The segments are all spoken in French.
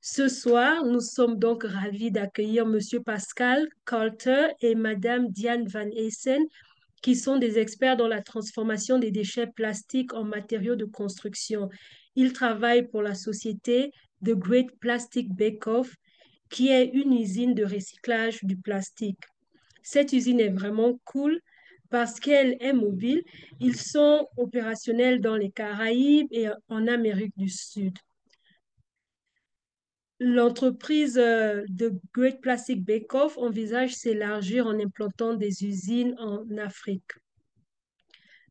Ce soir, nous sommes donc ravis d'accueillir Monsieur Pascal Coulter et Madame Diane Van Essen, qui sont des experts dans la transformation des déchets plastiques en matériaux de construction. Ils travaillent pour la société The Great Plastic Bake-Off, qui est une usine de recyclage du plastique. Cette usine est vraiment cool parce qu'elle est mobile. Ils sont opérationnels dans les Caraïbes et en Amérique du Sud. L'entreprise de Great Plastic Bake-Off envisage s'élargir en implantant des usines en Afrique.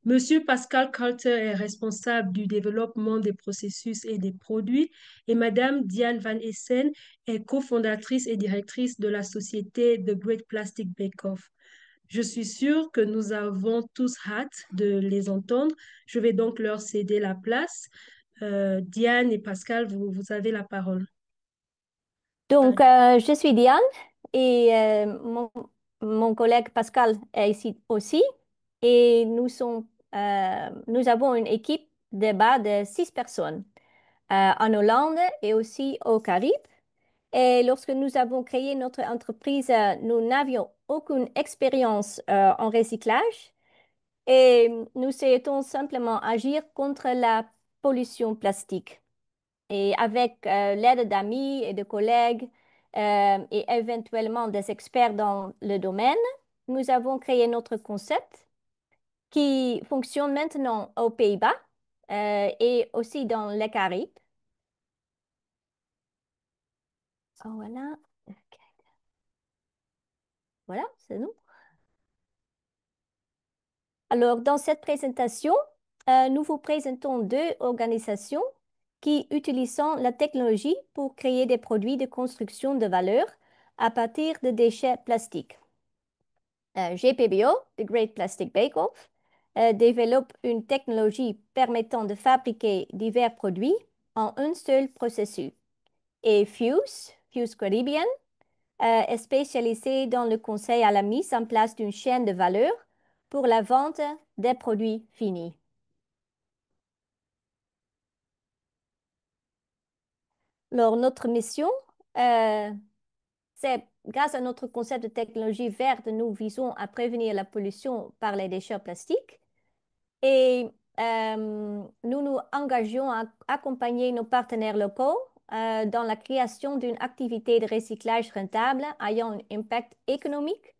Monsieur Pascal Carter est responsable du développement des processus et des produits et Madame Diane Van Essen est cofondatrice et directrice de la société The Great Plastic Bake-Off. Je suis sûre que nous avons tous hâte de les entendre. Je vais donc leur céder la place. Diane et Pascal, vous avez la parole. Donc, je suis Diane et mon collègue Pascal est ici aussi. Et nous avons une équipe de bas de 6 personnes en Hollande et aussi aux Caraïbes. Et lorsque nous avons créé notre entreprise, nous n'avions aucune expérience en recyclage et nous souhaitons simplement agir contre la pollution plastique. Et avec l'aide d'amis et de collègues et éventuellement des experts dans le domaine, nous avons créé notre concept qui fonctionne maintenant aux Pays-Bas et aussi dans les Caraïbes. Oh, voilà. Ok. Voilà, c'est nous. Alors, dans cette présentation, nous vous présentons deux organisations qui utilisent la technologie pour créer des produits de construction de valeur à partir de déchets plastiques. GPBO, The Great Plastic Bake-Off, développe une technologie permettant de fabriquer divers produits en un seul processus. Et Fuse Caribbean, est spécialisé dans le conseil à la mise en place d'une chaîne de valeur pour la vente des produits finis. Alors, notre mission, euh, c'est grâce à notre concept de technologie verte, nous visons à prévenir la pollution par les déchets plastiques. Et nous nous engageons à accompagner nos partenaires locaux dans la création d'une activité de recyclage rentable ayant un impact économique,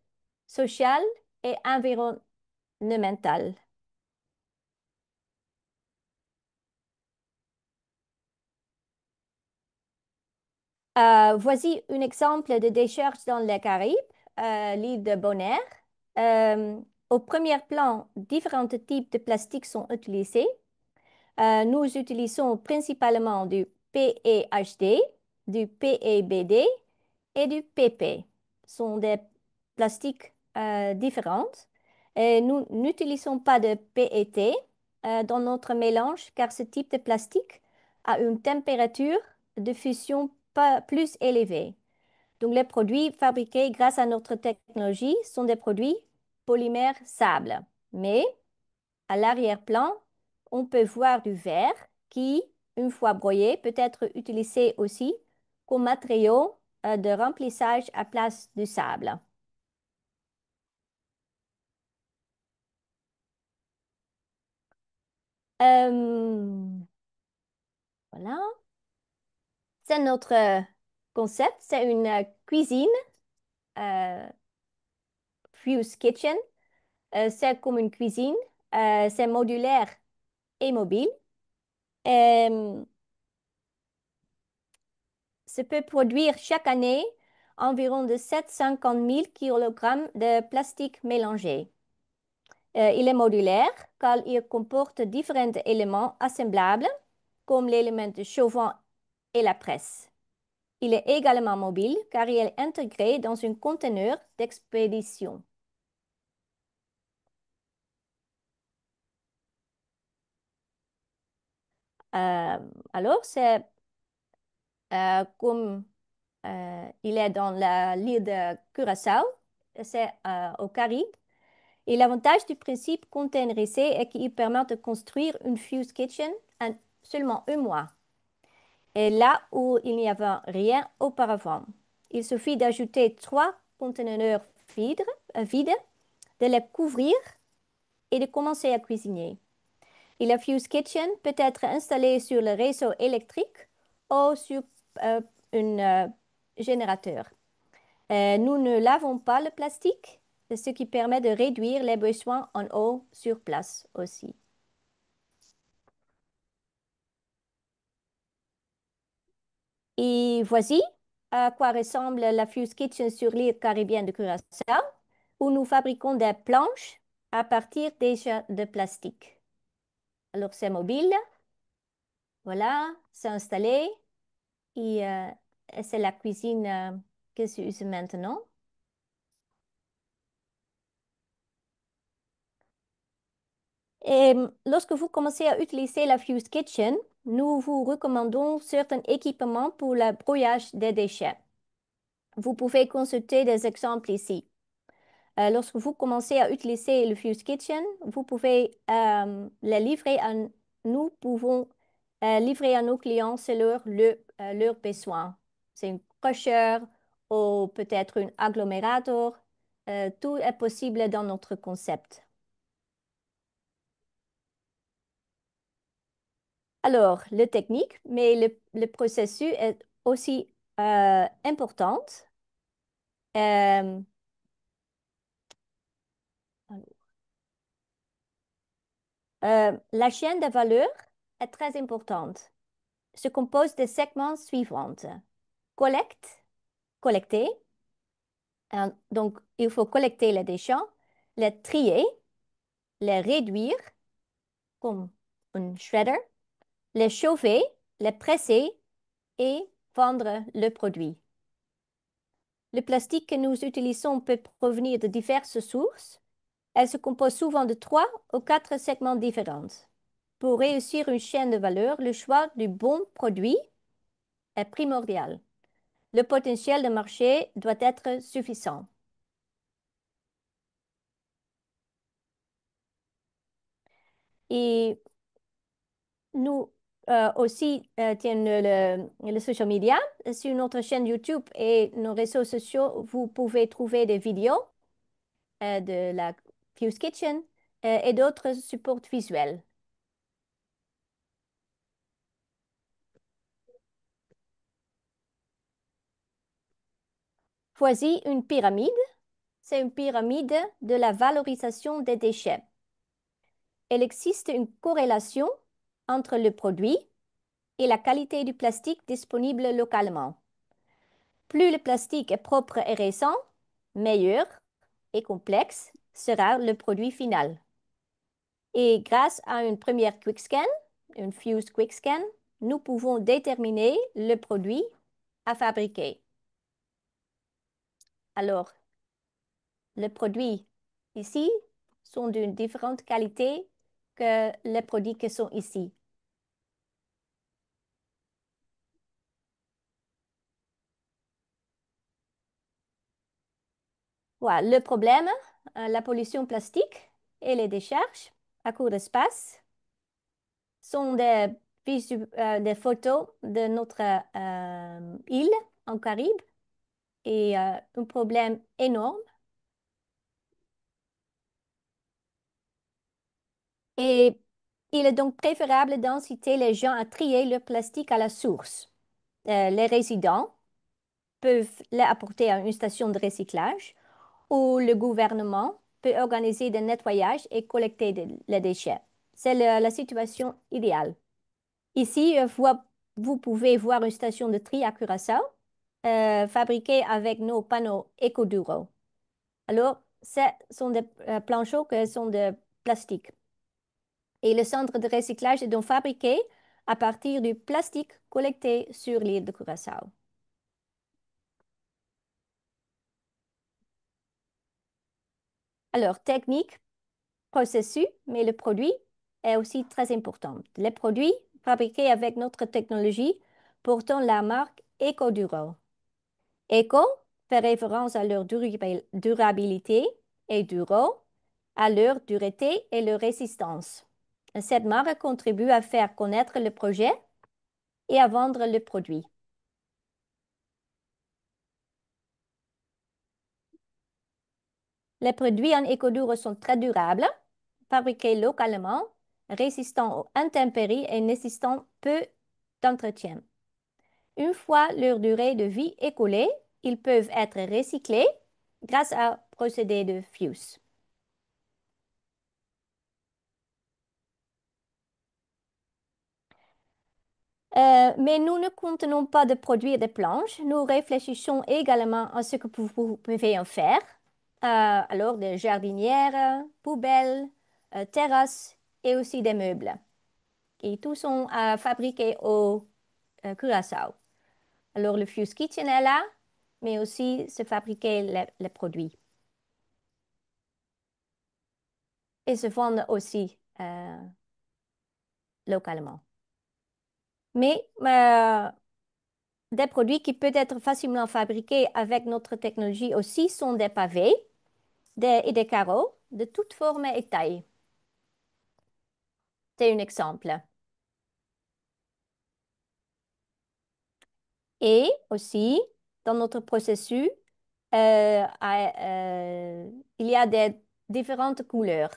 social et environnemental. Voici un exemple de décharge dans les Caraïbes, l'île de Bonaire. Euh, Au premier plan, différents types de plastiques sont utilisés. Nous utilisons principalement du PEHD, du PEBD et du PP. Ce sont des plastiques différents. Et nous n'utilisons pas de PET dans notre mélange car ce type de plastique a une température de fusion pas plus élevée. Donc, les produits fabriqués grâce à notre technologie sont des produits polymères sable. Mais à l'arrière-plan, on peut voir du verre qui, une fois broyé, peut être utilisé aussi comme matériau de remplissage à place du sable. Euh, voilà, c'est notre concept. C'est une cuisine, euh, Fuse Kitchen. C'est comme une cuisine. C'est modulaire et mobile. Euh, Ça peut produire chaque année environ de 750 000 kg de plastique mélangé. Il est modulaire car il comporte différents éléments assemblables comme l'élément de chauffant et la presse. Il est également mobile car il est intégré dans un conteneur d'expédition. Euh, alors, c'est comme il est dans l'île de Curaçao, c'est aux Caraïbes. Et l'avantage du principe containerisé est qu'il permet de construire une Fuse Kitchen en seulement un mois. et là où il n'y avait rien auparavant. Il suffit d'ajouter 3 conteneurs vides, de les couvrir et de commencer à cuisiner. Et la Fuse Kitchen peut être installée sur le réseau électrique ou sur un générateur. Nous ne lavons pas le plastique, ce qui permet de réduire les besoins en eau sur place aussi. Et voici à quoi ressemble la Fuse Kitchen sur l'île caribéenne de Curaçao, où nous fabriquons des planches à partir déjà de plastique. Alors, c'est mobile, voilà, c'est installé et c'est la cuisine que j'utilise maintenant. Et lorsque vous commencez à utiliser la Fuse Kitchen, nous vous recommandons certains équipements pour le brouillage des déchets. Vous pouvez consulter des exemples ici. Lorsque vous commencez à utiliser le Fuse Kitchen, vous pouvez les livrer nous pouvons livrer à nos clients selon leurs besoins. C'est un crusher ou peut-être un agglomérateur. Tout est possible dans notre concept. Alors, le technique, mais le processus est aussi important. Euh, la chaîne de valeur est très importante. Se compose des segments suivants. Collecter. Donc, il faut collecter les déchets, les trier, les réduire comme un shredder, les chauffer, les presser et vendre le produit. Le plastique que nous utilisons peut provenir de diverses sources. Elle se compose souvent de 3 ou 4 segments différents. Pour réussir une chaîne de valeur, le choix du bon produit est primordial. Le potentiel de marché doit être suffisant. Et nous aussi tiens le social media. Sur notre chaîne YouTube et nos réseaux sociaux, vous pouvez trouver des vidéos de la Fuse Kitchen et d'autres supports visuels. Voici une pyramide. C'est une pyramide de la valorisation des déchets. Il existe une corrélation entre le produit et la qualité du plastique disponible localement. Plus le plastique est propre et récent, meilleur et complexe sera le produit final. Et grâce à une première quick scan, une Fuse Quick Scan, nous pouvons déterminer le produit à fabriquer. Alors, les produits ici sont d'une différente qualité que les produits qui sont ici. Voilà, le problème, la pollution plastique et les décharges à court d'espace sont des photos de notre île en Caraïbes et un problème énorme. Et il est donc préférable d'inciter les gens à trier leur plastique à la source. Les résidents peuvent les apporter à une station de recyclage ou le gouvernement peut organiser des nettoyages et collecter les déchets. C'est la situation idéale. Ici, vous pouvez voir une station de tri à Curaçao fabriquée avec nos panneaux EcoDuro. Alors, ce sont des planchons qui sont de plastique. Et le centre de recyclage est donc fabriqué à partir du plastique collecté sur l'île de Curaçao. Alors, technique, processus, mais le produit est aussi très important. Les produits fabriqués avec notre technologie portant la marque EcoDuro. Eco fait référence à leur durabilité et Duro à leur dureté et leur résistance. Cette marque contribue à faire connaître le projet et à vendre le produit. Les produits en éco-dur sont très durables, fabriqués localement, résistants aux intempéries et nécessitant peu d'entretien. Une fois leur durée de vie écoulée, ils peuvent être recyclés grâce à un procédé de FUSE. Mais nous ne contenons pas de produire des planches. Nous réfléchissons également à ce que vous pouvez en faire. Alors, des jardinières, poubelles, terrasses et aussi des meubles. Et tous sont fabriqués au Curaçao. Alors, le Fuse Kitchen est là, mais aussi se fabriquer les produits. Et se vendent aussi localement. Mais des produits qui peuvent être facilement fabriqués avec notre technologie aussi sont des pavés et des carreaux de toutes formes et tailles. C'est un exemple. Et aussi, dans notre processus, il y a des différentes couleurs.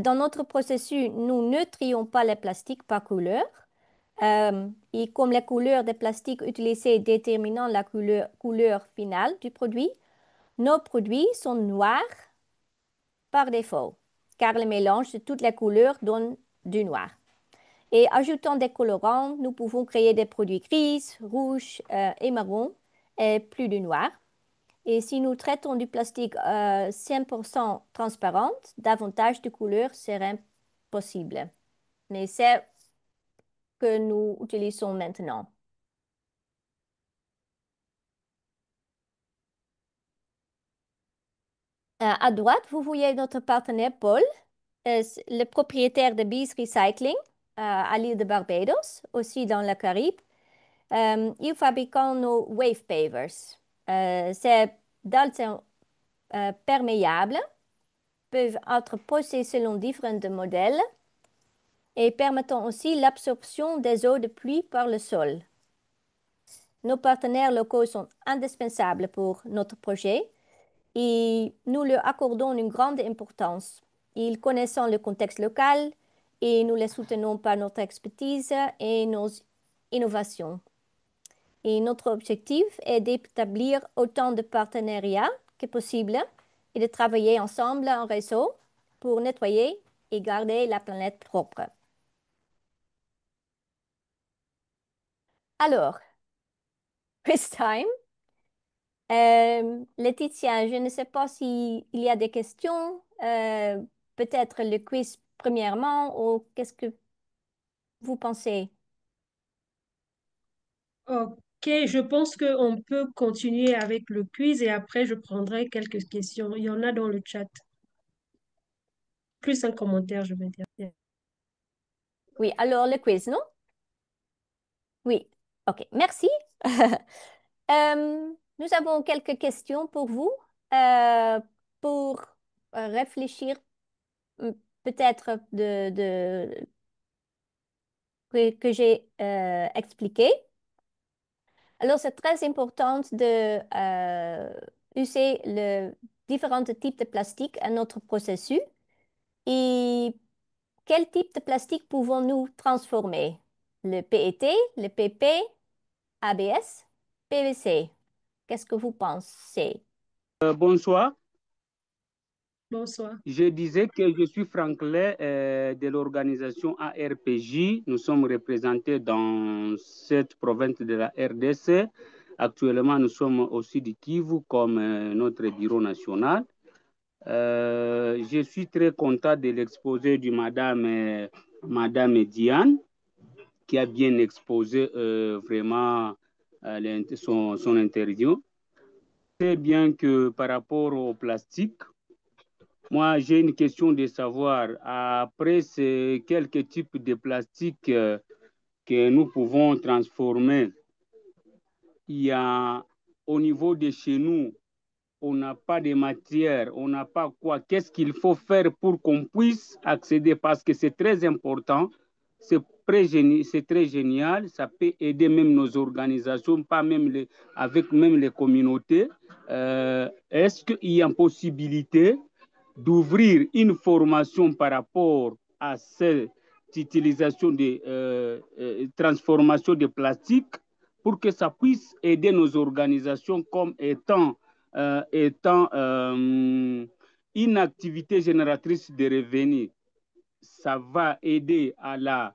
Dans notre processus, nous ne trions pas les plastiques par couleur. Et comme les couleurs des plastiques utilisées déterminant la couleur finale du produit, nos produits sont noirs par défaut, car le mélange de toutes les couleurs donne du noir. Et ajoutant des colorants, nous pouvons créer des produits gris, rouges et marron et plus de noir. Et si nous traitons du plastique 100% transparent, davantage de couleurs seraient possibles. Mais c'est ce que nous utilisons maintenant. À droite, vous voyez notre partenaire Paul, le propriétaire de Bees Recycling à l'île de Barbados, aussi dans la Caraïbe. Ils fabriquent nos wave pavers. Ces dalles sont perméables, peuvent être posées selon différents modèles et permettant aussi l'absorption des eaux de pluie par le sol. Nos partenaires locaux sont indispensables pour notre projet et nous leur accordons une grande importance. Ils connaissent le contexte local et nous les soutenons par notre expertise et nos innovations. Et notre objectif est d'établir autant de partenariats que possible et de travailler ensemble en réseau pour nettoyer et garder la planète propre. Alors, quiz time. Laetitia, je ne sais pas s'il y a des questions. Peut-être le quiz premièrement, ou qu'est-ce que vous pensez? Ok, je pense qu'on peut continuer avec le quiz et après je prendrai quelques questions. Il y en a dans le chat. Plus un commentaire, je veux dire. Oui, alors le quiz, non? Oui, ok, merci. Nous avons quelques questions pour vous, pour réfléchir mm, peut-être que j'ai expliqué. Alors, c'est très important de user le différents types de plastique à notre processus. Et quel type de plastique pouvons-nous transformer? Le PET, le PP, ABS, PVC. Qu'est-ce que vous pensez? Bonsoir. Bonsoir. Je disais que je suis Franklin de l'organisation ARPJ. Nous sommes représentés dans cette province de la RDC. Actuellement, nous sommes au Sud Kivu comme notre bureau national. Je suis très content de l'exposé de Madame Diane, qui a bien exposé vraiment son interview. C'est bien que par rapport au plastique, moi, j'ai une question de savoir, après ces quelques types de plastique que nous pouvons transformer, il y a au niveau de chez nous, on n'a pas de matière, on n'a pas quoi. Qu'est-ce qu'il faut faire pour qu'on puisse accéder? Parce que c'est très important c'est très génial, ça peut aider même nos organisations, pas même avec même les communautés. Est-ce qu'il y a une possibilité d'ouvrir une formation par rapport à cette utilisation de transformation de plastique pour que ça puisse aider nos organisations comme étant une activité génératrice de revenus. Ça va aider à la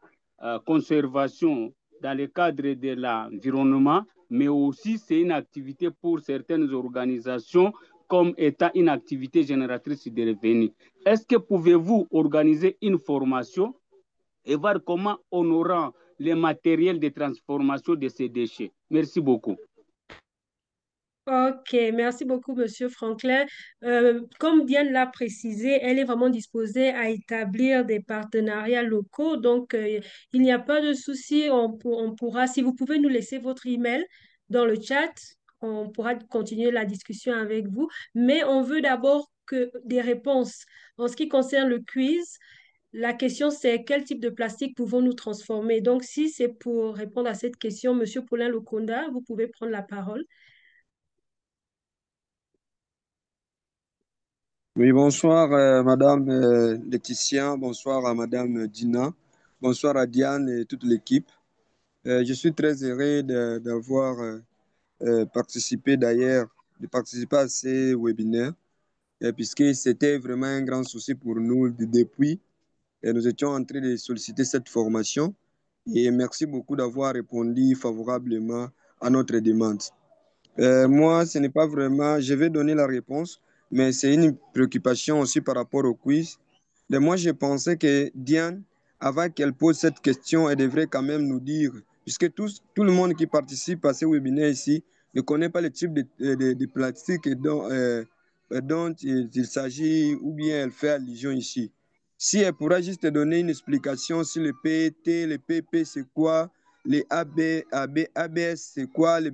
conservation dans le cadre de l'environnement, mais aussi c'est une activité pour certaines organisations comme étant une activité génératrice de revenus. Est-ce que pouvez-vous organiser une formation et voir comment on aura les matériels de transformation de ces déchets? Merci beaucoup. Ok, merci beaucoup, Monsieur Franklin. Comme Diane l'a précisé, elle est vraiment disposée à établir des partenariats locaux. Donc, il n'y a pas de souci. On pourra, si vous pouvez nous laisser votre email dans le chat, on pourra continuer la discussion avec vous. Mais on veut d'abord que des réponses. En ce qui concerne le quiz, la question c'est quel type de plastique pouvons-nous transformer? Donc, si c'est pour répondre à cette question, Monsieur Paulin Lokonda, vous pouvez prendre la parole. Oui, bonsoir Madame Laetitia, bonsoir à Madame Dina, bonsoir à Diane et toute l'équipe. Je suis très heureux d'avoir participé d'ailleurs, de participer à ces webinaires, puisque c'était vraiment un grand souci pour nous depuis. Nous étions en train de solliciter cette formation et merci beaucoup d'avoir répondu favorablement à notre demande. Moi, ce n'est pas vraiment, je vais donner la réponse, mais c'est une préoccupation aussi par rapport au quiz. Mais moi, je pensais que Diane, avant qu'elle pose cette question, elle devrait quand même nous dire, puisque tout le monde qui participe à ce webinaire ici ne connaît pas le type de plastique dont il s'agit ou bien elle fait allusion ici. Si elle pourra juste donner une explication sur le PET, le PP, c'est quoi, les ABS, c'est quoi, les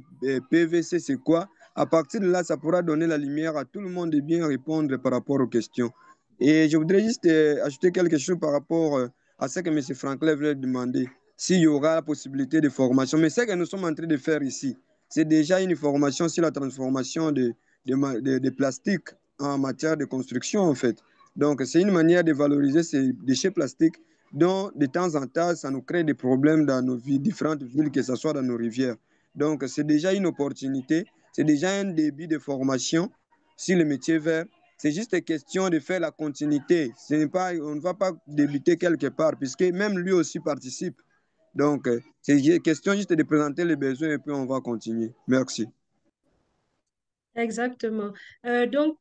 PVC, c'est quoi. À partir de là, ça pourra donner la lumière à tout le monde de bien répondre par rapport aux questions. Et je voudrais juste ajouter quelque chose par rapport à ce que M. Franklin voulait demander, s'il y aura la possibilité de formation. Mais ce que nous sommes en train de faire ici, c'est déjà une formation sur la transformation de plastique en matière de construction, en fait. Donc, c'est une manière de valoriser ces déchets plastiques dont, de temps en temps, ça nous crée des problèmes dans nos villes, différentes villes, que ce soit dans nos rivières. Donc, c'est déjà une opportunité, c'est déjà un début de formation sur le métier vert. C'est juste question de faire la continuité. Ce n'est pas, on ne va pas débuter quelque part, puisque même lui aussi participe. Donc, c'est question juste de présenter les besoins et puis on va continuer. Merci. Exactement. Donc,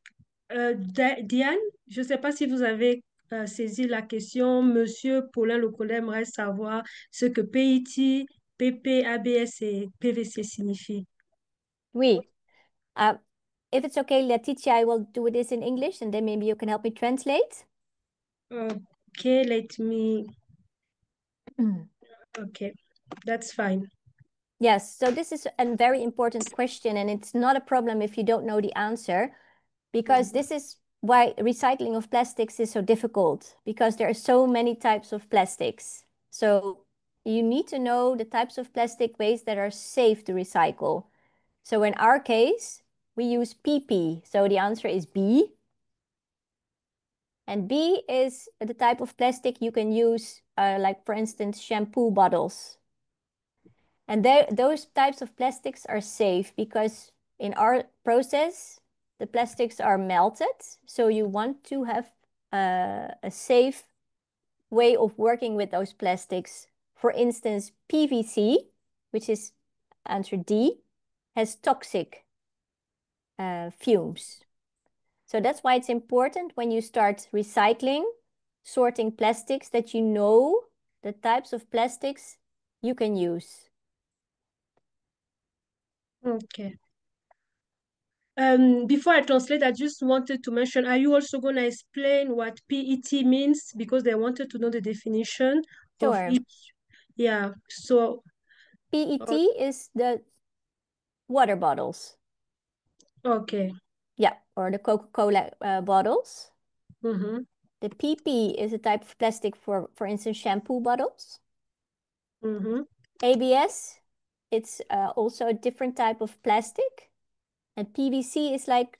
Diane, je ne sais pas si vous avez saisi la question. Monsieur Paulin Lecollet aimerait savoir ce que PIT, PP, ABS et PVC signifient. Oui. If it's okay, Letitia, I will do this in English and then maybe you can help me translate. Okay, let me. Okay, that's fine. Yes, so this is a very important question, and it's not a problem if you don't know the answer, because this is why recycling of plastics is so difficult, because there are so many types of plastics. So you need to know the types of plastic waste that are safe to recycle. So in our case, we use PP. So the answer is B. And B is the type of plastic you can use, like for instance, shampoo bottles. And those types of plastics are safe because in our process, the plastics are melted. So you want to have a safe way of working with those plastics. For instance, PVC, which is answer D, has toxic fumes. So that's why it's important when you start recycling, sorting plastics, that you know the types of plastics you can use. Okay. Before I translate, I just wanted to mention, are you also going to explain what PET means? Because they wanted to know the definition of Sure. each. Yeah, so. PET is the water bottles. Okay. Yeah, or the Coca-Cola bottles. Mm-hmm. The PP is a type of plastic for instance, shampoo bottles. Mhm. ABS, it's also a different type of plastic. And PVC is like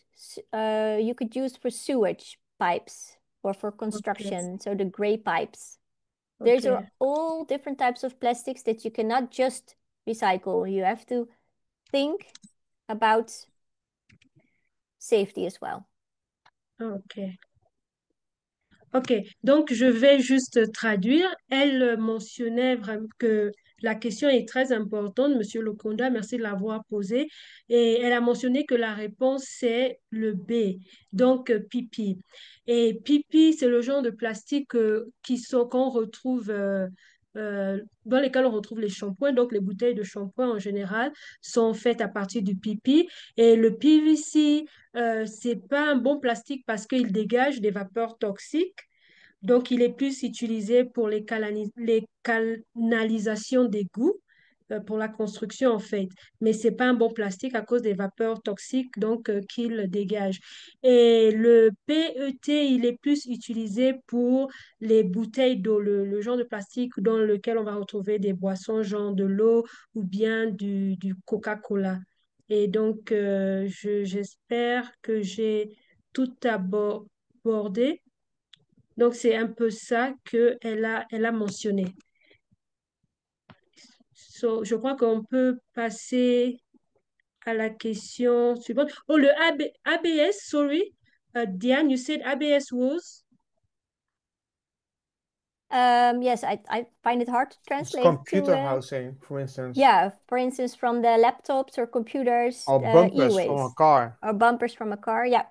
you could use for sewage pipes or for Okay. construction, so the gray pipes. There's Okay. all different types of plastics that you cannot just recycle. You have to think about safety as well. Okay. Ok, donc je vais juste traduire. Elle mentionnait vraiment que la question est très importante, Monsieur Lokonda, merci de l'avoir posée. Et elle a mentionné que la réponse c'est le B, donc pipi. Et pipi, c'est le genre de plastique qu'on retrouve, dans lesquels on retrouve les shampoings. Donc les bouteilles de shampoing en général sont faites à partir du pipi. Et le PVC, c'est pas un bon plastique parce qu'il dégage des vapeurs toxiques. Donc, il est plus utilisé pour les canalisations d'égouts, pour la construction en fait. Mais c'est pas un bon plastique à cause des vapeurs toxiques donc qu'il dégage. Et le PET, il est plus utilisé pour les bouteilles d'eau, le genre de plastique dans lequel on va retrouver des boissons, genre de l'eau ou bien du Coca-Cola. Et donc, j'espère que j'ai tout abordé. Donc, c'est un peu ça elle a mentionné. So, je crois qu'on peut passer à la question suivante. Oh, le ABS, sorry. Diane, you said ABS was? Yes, I find it hard to It's translate computer to, housing, for instance. yeah, for instance, from the laptops or computers, Or bumpers from a e-waste, car. or bumpers from a car. Yeah,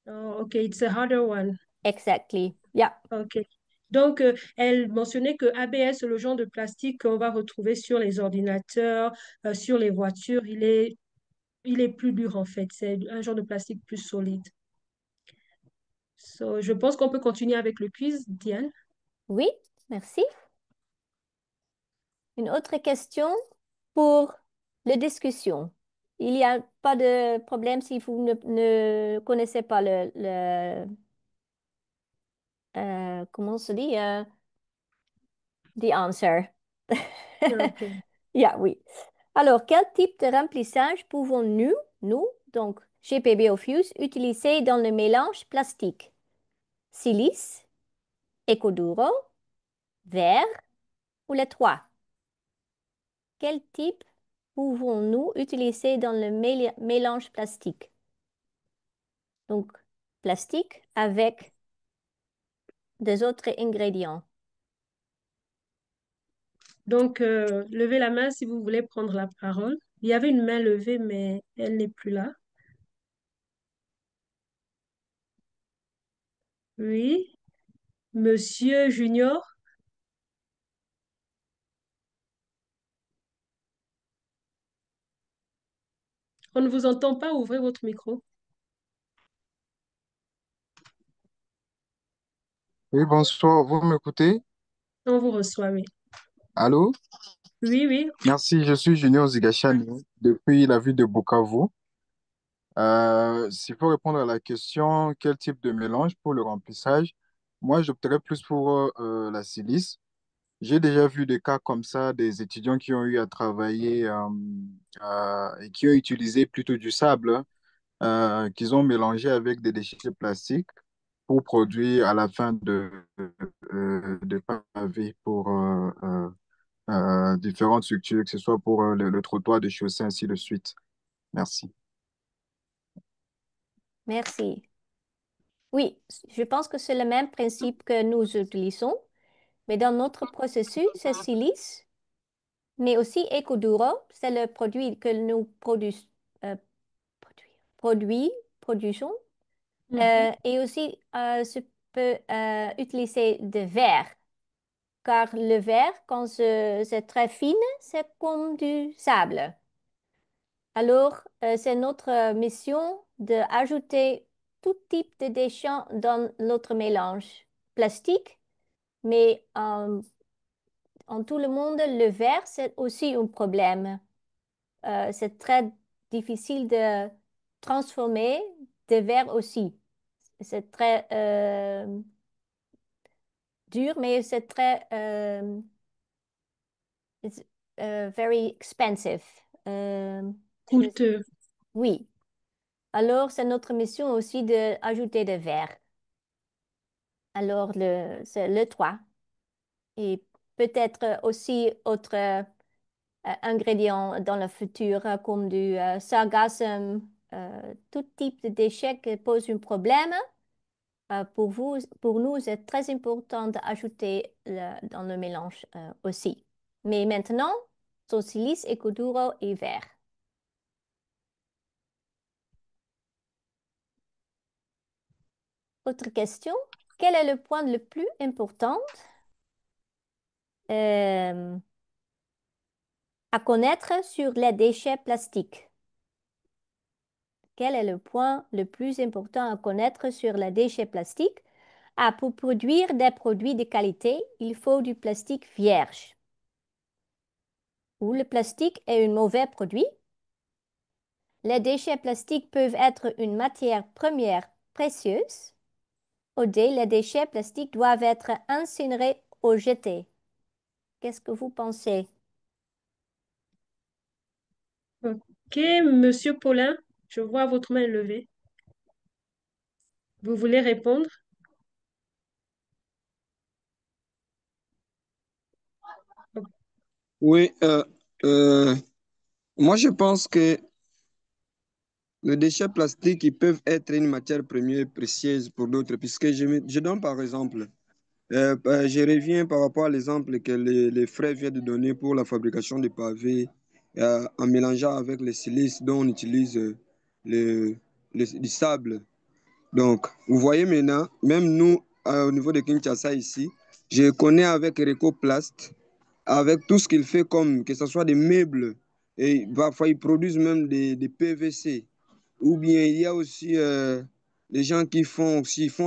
Oh, okay, it's a harder one. exactly. Yeah. OK. Donc, elle mentionnait que ABS, le genre de plastique qu'on va retrouver sur les ordinateurs, sur les voitures, il est plus dur en fait. C'est un genre de plastique plus solide. So, je pense qu'on peut continuer avec le quiz, Diane. Oui, merci. Une autre question pour la discussion. Il n'y a pas de problème si vous ne connaissez pas comment on se dit, the answer. OK. Yeah, oui. Alors, quel type de remplissage pouvons-nous, donc GPB of Use, utiliser dans le mélange plastique? Silice, Ecoduro, verre ou les trois? Quel type pouvons-nous utiliser dans le mélange plastique? Donc, plastique avec des autres ingrédients. Donc, levez la main si vous voulez prendre la parole. Il y avait une main levée, mais elle n'est plus là. Oui, Monsieur Junior, on ne vous entend pas, ouvrez votre micro. Oui, bonsoir, vous m'écoutez? On vous reçoit, oui. Allô? Oui, oui. Merci, je suis Junior Zigachani depuis la ville de Bukavu. S'il faut répondre à la question, quel type de mélange pour le remplissage? Moi, j'opterais plus pour la silice. J'ai déjà vu des cas comme ça, des étudiants qui ont eu à travailler et qui ont utilisé plutôt du sable qu'ils ont mélangé avec des déchets plastiques pour produire à la fin de pavés pour différentes structures, que ce soit pour le trottoir, des chaussées, ainsi de suite. Merci. Merci. Oui, je pense que c'est le même principe que nous utilisons, mais dans notre processus, c'est silice, mais aussi Ecoduro, c'est le produit que nous euh, produisons. Mhm. Et aussi, je peux utiliser de verre, car le verre, quand c'est très fine, c'est comme du sable. Alors, c'est notre mission d'ajouter tout type de déchets dans notre mélange plastique, mais en tout le monde, le verre, c'est aussi un problème. C'est très difficile de transformer des verres aussi. C'est très dur, mais c'est très It's very expensive. Coûteux. Oui. Alors, c'est notre mission aussi d'ajouter des verres. Alors, c'est le 3. Et peut-être aussi autre ingrédients dans le futur, comme du sargassum, tout type de déchets qui pose un problème. Pour nous, c'est très important d'ajouter dans le mélange aussi. Mais maintenant, Socilis, Ecoduro et verre. Autre question. Quel est le point le plus important à connaître sur les déchets plastiques? Quel est le point le plus important à connaître sur les déchets plastiques? Pour produire des produits de qualité, il faut du plastique vierge. Ou le plastique est un mauvais produit. Les déchets plastiques peuvent être une matière première précieuse. Ou D, les déchets plastiques doivent être incinérés ou jetés. Qu'est-ce que vous pensez? Ok, Monsieur Paulin, je vois votre main levée. Vous voulez répondre? Oui, moi je pense que les déchets plastiques ils peuvent être une matière première précieuse pour d'autres, puisque je donne par exemple, je reviens par rapport à l'exemple que les frères viennent de donner pour la fabrication des pavés, en mélangeant avec les silices dont on utilise du sable. Donc, vous voyez maintenant, même nous, au niveau de Kinshasa ici, je connais avec Ecoplast, avec tout ce qu'il fait comme, que ce soit des meubles, et parfois ils produisent même des PVC. Ou bien il y a aussi des gens qui font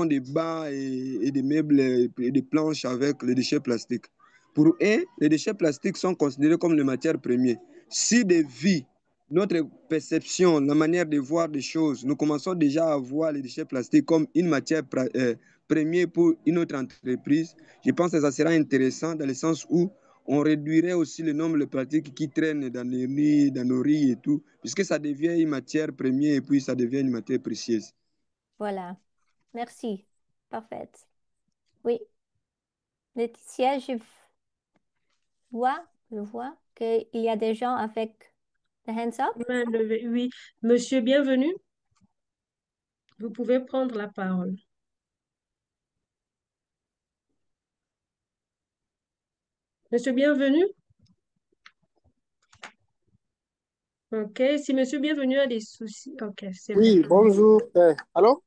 des bancs et des meubles et des planches avec les déchets plastiques. Pour eux, les déchets plastiques sont considérés comme les matières premières. Si des vies, notre perception, la manière de voir des choses, nous commençons déjà à voir les déchets plastiques comme une matière première pour une autre entreprise, je pense que ça sera intéressant dans le sens où on réduirait aussi le nombre de plastiques qui traînent dans nos riz et tout, puisque ça devient une matière première et puis ça devient une matière précieuse. Voilà. Merci. Parfait. Oui. Laetitia, je vois qu'il y a des gens avec the hands up. Main levée, oui. Monsieur, bienvenue. Vous pouvez prendre la parole. Monsieur, bienvenue. Ok, si Monsieur Bienvenu a des soucis, ok, c'est bon. Oui, bonjour. Allô?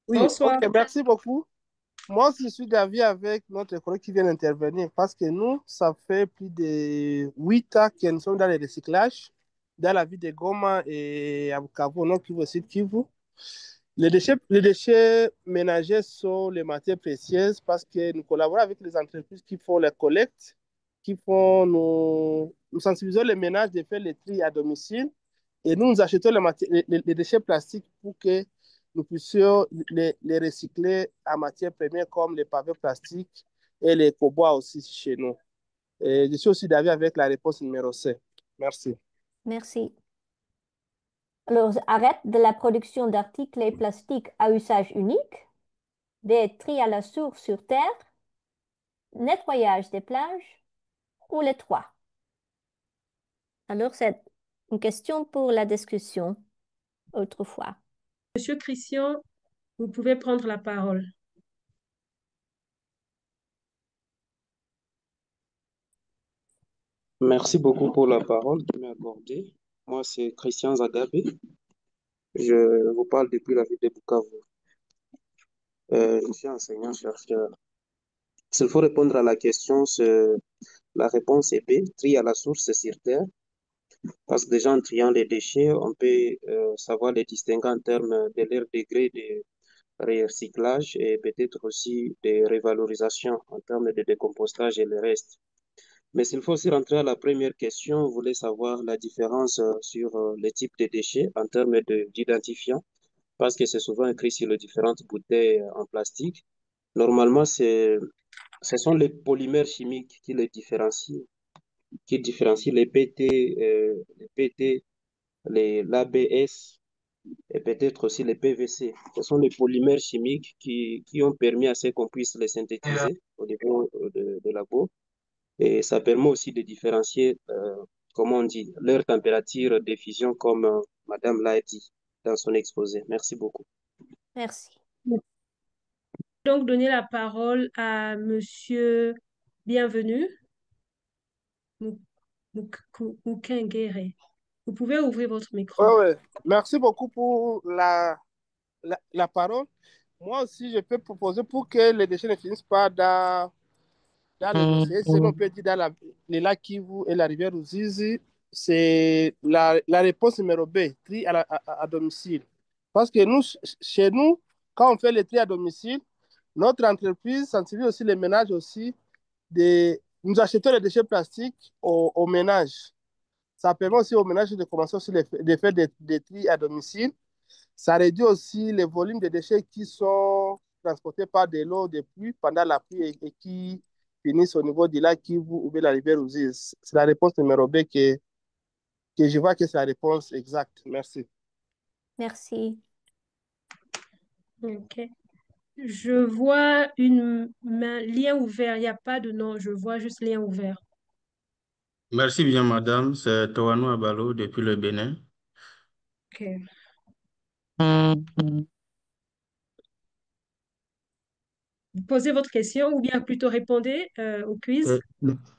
Oui, ok, Bonsoir. merci beaucoup. Moi aussi, je suis d'avis avec notre collègue qui vient d'intervenir parce que nous, ça fait plus de 8 ans que nous sommes dans le recyclage dans la ville de Goma et à Bukavu, au nord Kivu, au sud Kivu. Les déchets ménagers sont les matières précieuses parce que nous collaborons avec les entreprises qui font la collecte, nous sensibilisons les ménages de faire les tri à domicile et nous achetons les déchets plastiques pour que nous puissions les recycler en matière première comme les pavés plastiques et les cobois aussi chez nous. Et je suis aussi d'avis avec la réponse numéro C. Merci. Merci. Alors, arrête de la production d'articles et plastiques à usage unique, des tri à la source sur terre, nettoyage des plages ou les trois. Alors, c'est une question pour la discussion autrefois. Monsieur Christian, vous pouvez prendre la parole. Merci beaucoup pour la parole que vous m'avez accordée. Moi, c'est Christian Zagabé. Je vous parle depuis la ville de Bukavu. Je suis enseignant-chercheur. S'il faut répondre à la question, la réponse est B, tri à la source sur Terre. Parce que déjà, en triant les déchets, on peut savoir les distinguer en termes de leur degré de recyclage et peut-être aussi de révalorisation en termes de décompostage et le reste. Mais s'il faut aussi rentrer à la première question, vous voulez savoir la différence sur les types de déchets en termes d'identifiants, parce que c'est souvent écrit sur les différentes bouteilles en plastique. Normalement, ce sont les polymères chimiques qui les différencient. qui différencient les PT, l'ABS et peut-être aussi les PVC. Ce sont les polymères chimiques qui ont permis à ce qu'on puisse les synthétiser au niveau de labo. Et ça permet aussi de différencier, comment on dit, leur température de fusion comme Madame l'a dit dans son exposé. Merci beaucoup. Merci. Donc, donner la parole à Monsieur Bienvenu Mukengere. Vous pouvez ouvrir votre micro. Ouais, ouais. Merci beaucoup pour la parole. Moi aussi, je peux proposer pour que les déchets ne finissent pas dans les océans. C'est on peut dire dans les lacs Kivu et la rivière Ruzizi. C'est la réponse numéro B, tri à domicile. Parce que nous, chez nous, quand on fait le tri à domicile, notre entreprise sensibilise aussi les ménages aussi. Nous achetons les déchets plastiques au ménage. Ça permet aussi aux ménages de commencer aussi de faire des tri à domicile. Ça réduit aussi les volumes de déchets qui sont transportés par de l'eau de pluie pendant la pluie et qui finissent au niveau du lac Kivu ou de la rivière Ruzizi. C'est la réponse numéro B que je vois que c'est la réponse exacte. Merci. Merci. OK. Je vois une main, lien ouvert. Il n'y a pas de nom. Je vois juste lien ouvert. Merci bien, madame. C'est Towano Abalo depuis le Bénin. OK. Posez votre question ou bien plutôt répondez au quiz.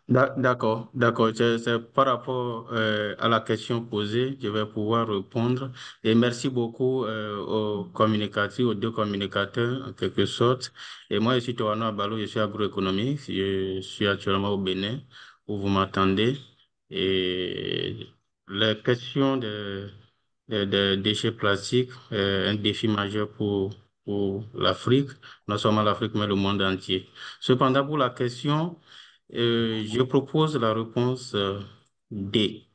D'accord. C'est par rapport à la question posée, je vais pouvoir répondre. Et merci beaucoup aux communicateurs, aux deux communicateurs, en quelque sorte. Et moi, je suis Toano Abalo, je suis agroéconomiste. Je suis actuellement au Bénin, où vous m'attendez. Et la question des déchets plastiques est un défi majeur pour l'Afrique, non seulement l'Afrique, mais le monde entier. Cependant, pour la question, je propose la réponse D.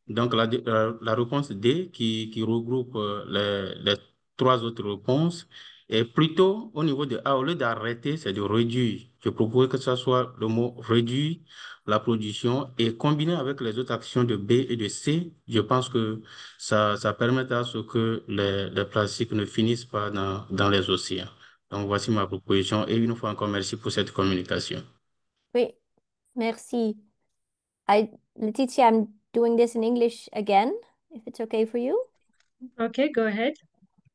Donc, la réponse D qui regroupe les trois autres réponses est plutôt au niveau de A. Au lieu d'arrêter, c'est de réduire. Je propose que ce soit le mot réduire la production et combiné avec les autres actions de B et de C, je pense que ça permettra à ce que les plastiques ne finissent pas dans les océans. Donc, voici ma proposition et une fois encore, merci pour cette communication. Oui, merci. Laetitia, I'm doing this in English again, if it's okay for you. Okay, go ahead.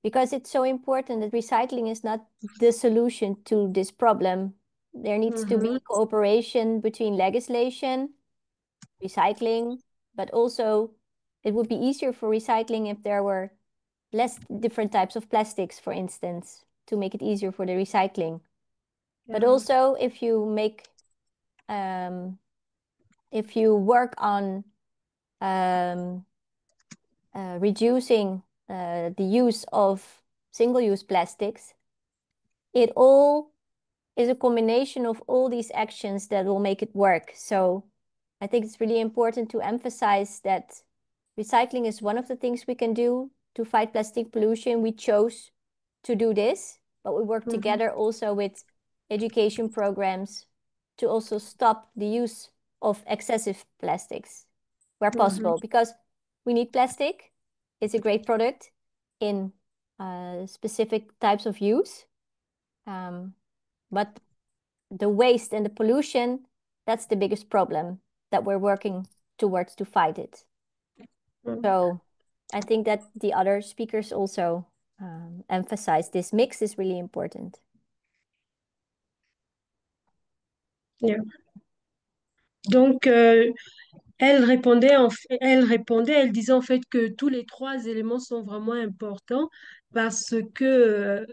Because it's so important that recycling is not the solution to this problem. There needs to be cooperation between legislation, recycling, but also it would be easier for recycling if there were less different types of plastics, for instance, to make it easier for the recycling. But also if you make, if you work on reducing the use of single-use plastics, it all is a combination of all these actions that will make it work. So I think it's really important to emphasize that recycling is one of the things we can do to fight plastic pollution. We chose to do this, but we work together also with education programs to also stop the use of excessive plastics where possible, because we need plastic. It's a great product in specific types of use. But the waste and the pollution, that's the biggest problem that we're working towards to fight it. So I think that the other speakers also emphasize this mix is really important. Yeah. Donc, elle elle disait en fait que tous les trois éléments sont vraiment importants parce que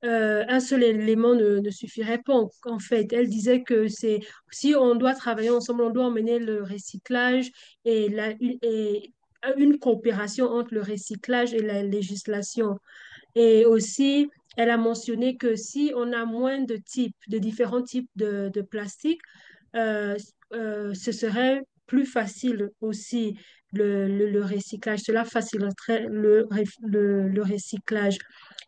un seul élément ne suffirait pas en fait. Elle disait que si on doit travailler ensemble, on doit emmener le recyclage et une coopération entre le recyclage et la législation. Et aussi, elle a mentionné que si on a moins de différents types de plastique, euh, ce serait plus facile aussi le recyclage. Cela faciliterait le recyclage.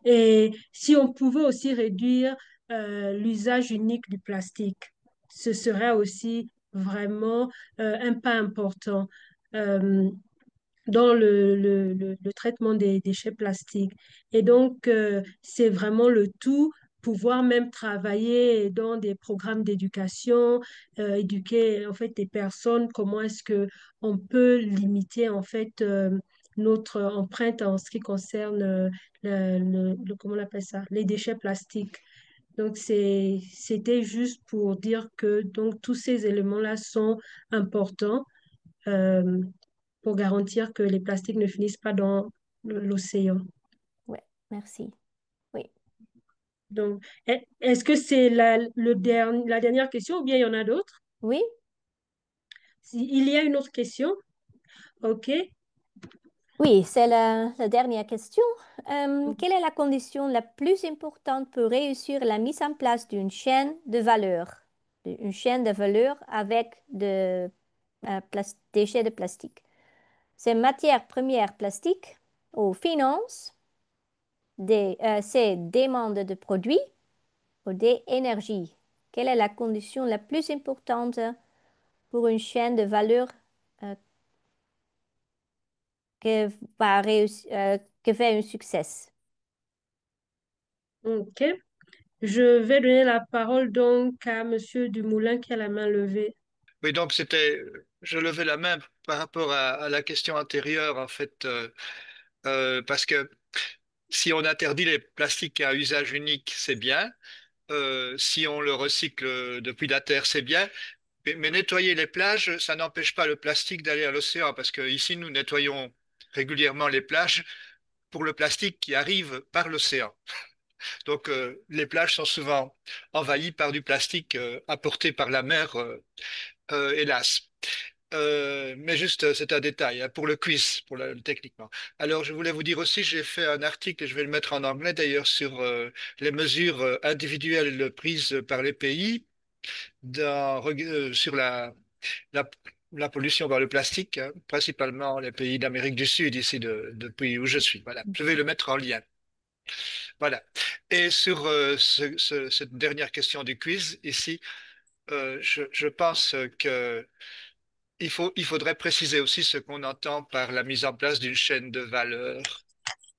Et si on pouvait aussi réduire l'usage unique du plastique, ce serait aussi vraiment un pas important dans le traitement des déchets plastiques. Et donc, c'est vraiment le tout, pouvoir même travailler dans des programmes d'éducation, éduquer en fait des personnes, comment est-ce que on peut limiter en fait notre empreinte en ce qui concerne comment on appelle ça, les déchets plastiques. Donc, c'était juste pour dire que donc, tous ces éléments-là sont importants euh, pour garantir que les plastiques ne finissent pas dans l'océan. Ouais, merci. Oui. Donc, est-ce que c'est la dernière question ou bien il y en a d'autres? Oui? Il y a une autre question? OK. Oui, c'est la dernière question. Quelle est la condition la plus importante pour réussir la mise en place d'une chaîne de valeur? Une chaîne de valeur avec déchets de plastique. C'est matières premières plastiques ou finances, c'est demande de produits ou des énergies. Quelle est la condition la plus importante pour une chaîne de valeur euh, que fait un succès? OK. Je vais donner la parole donc à Monsieur Dumoulin qui a la main levée. Oui, donc je levais la main par rapport à la question antérieure, en fait, parce que si on interdit les plastiques à usage unique, c'est bien. Si on le recycle depuis la terre, c'est bien. Mais nettoyer les plages, ça n'empêche pas le plastique d'aller à l'océan, parce que ici, nous nettoyons régulièrement les plages pour le plastique qui arrive par l'océan. Donc, les plages sont souvent envahies par du plastique apporté par la mer, hélas. Mais juste, c'est un détail hein, pour le quiz, techniquement. Alors, je voulais vous dire aussi, j'ai fait un article, et je vais le mettre en anglais d'ailleurs, sur les mesures individuelles prises par les pays sur la, la pollution par le plastique, hein, principalement les pays d'Amérique du Sud, ici, depuis où je suis. Voilà, je vais le mettre en lien. Voilà. Et sur cette dernière question du quiz, ici, je pense que il faudrait préciser aussi ce qu'on entend par la mise en place d'une chaîne de valeur.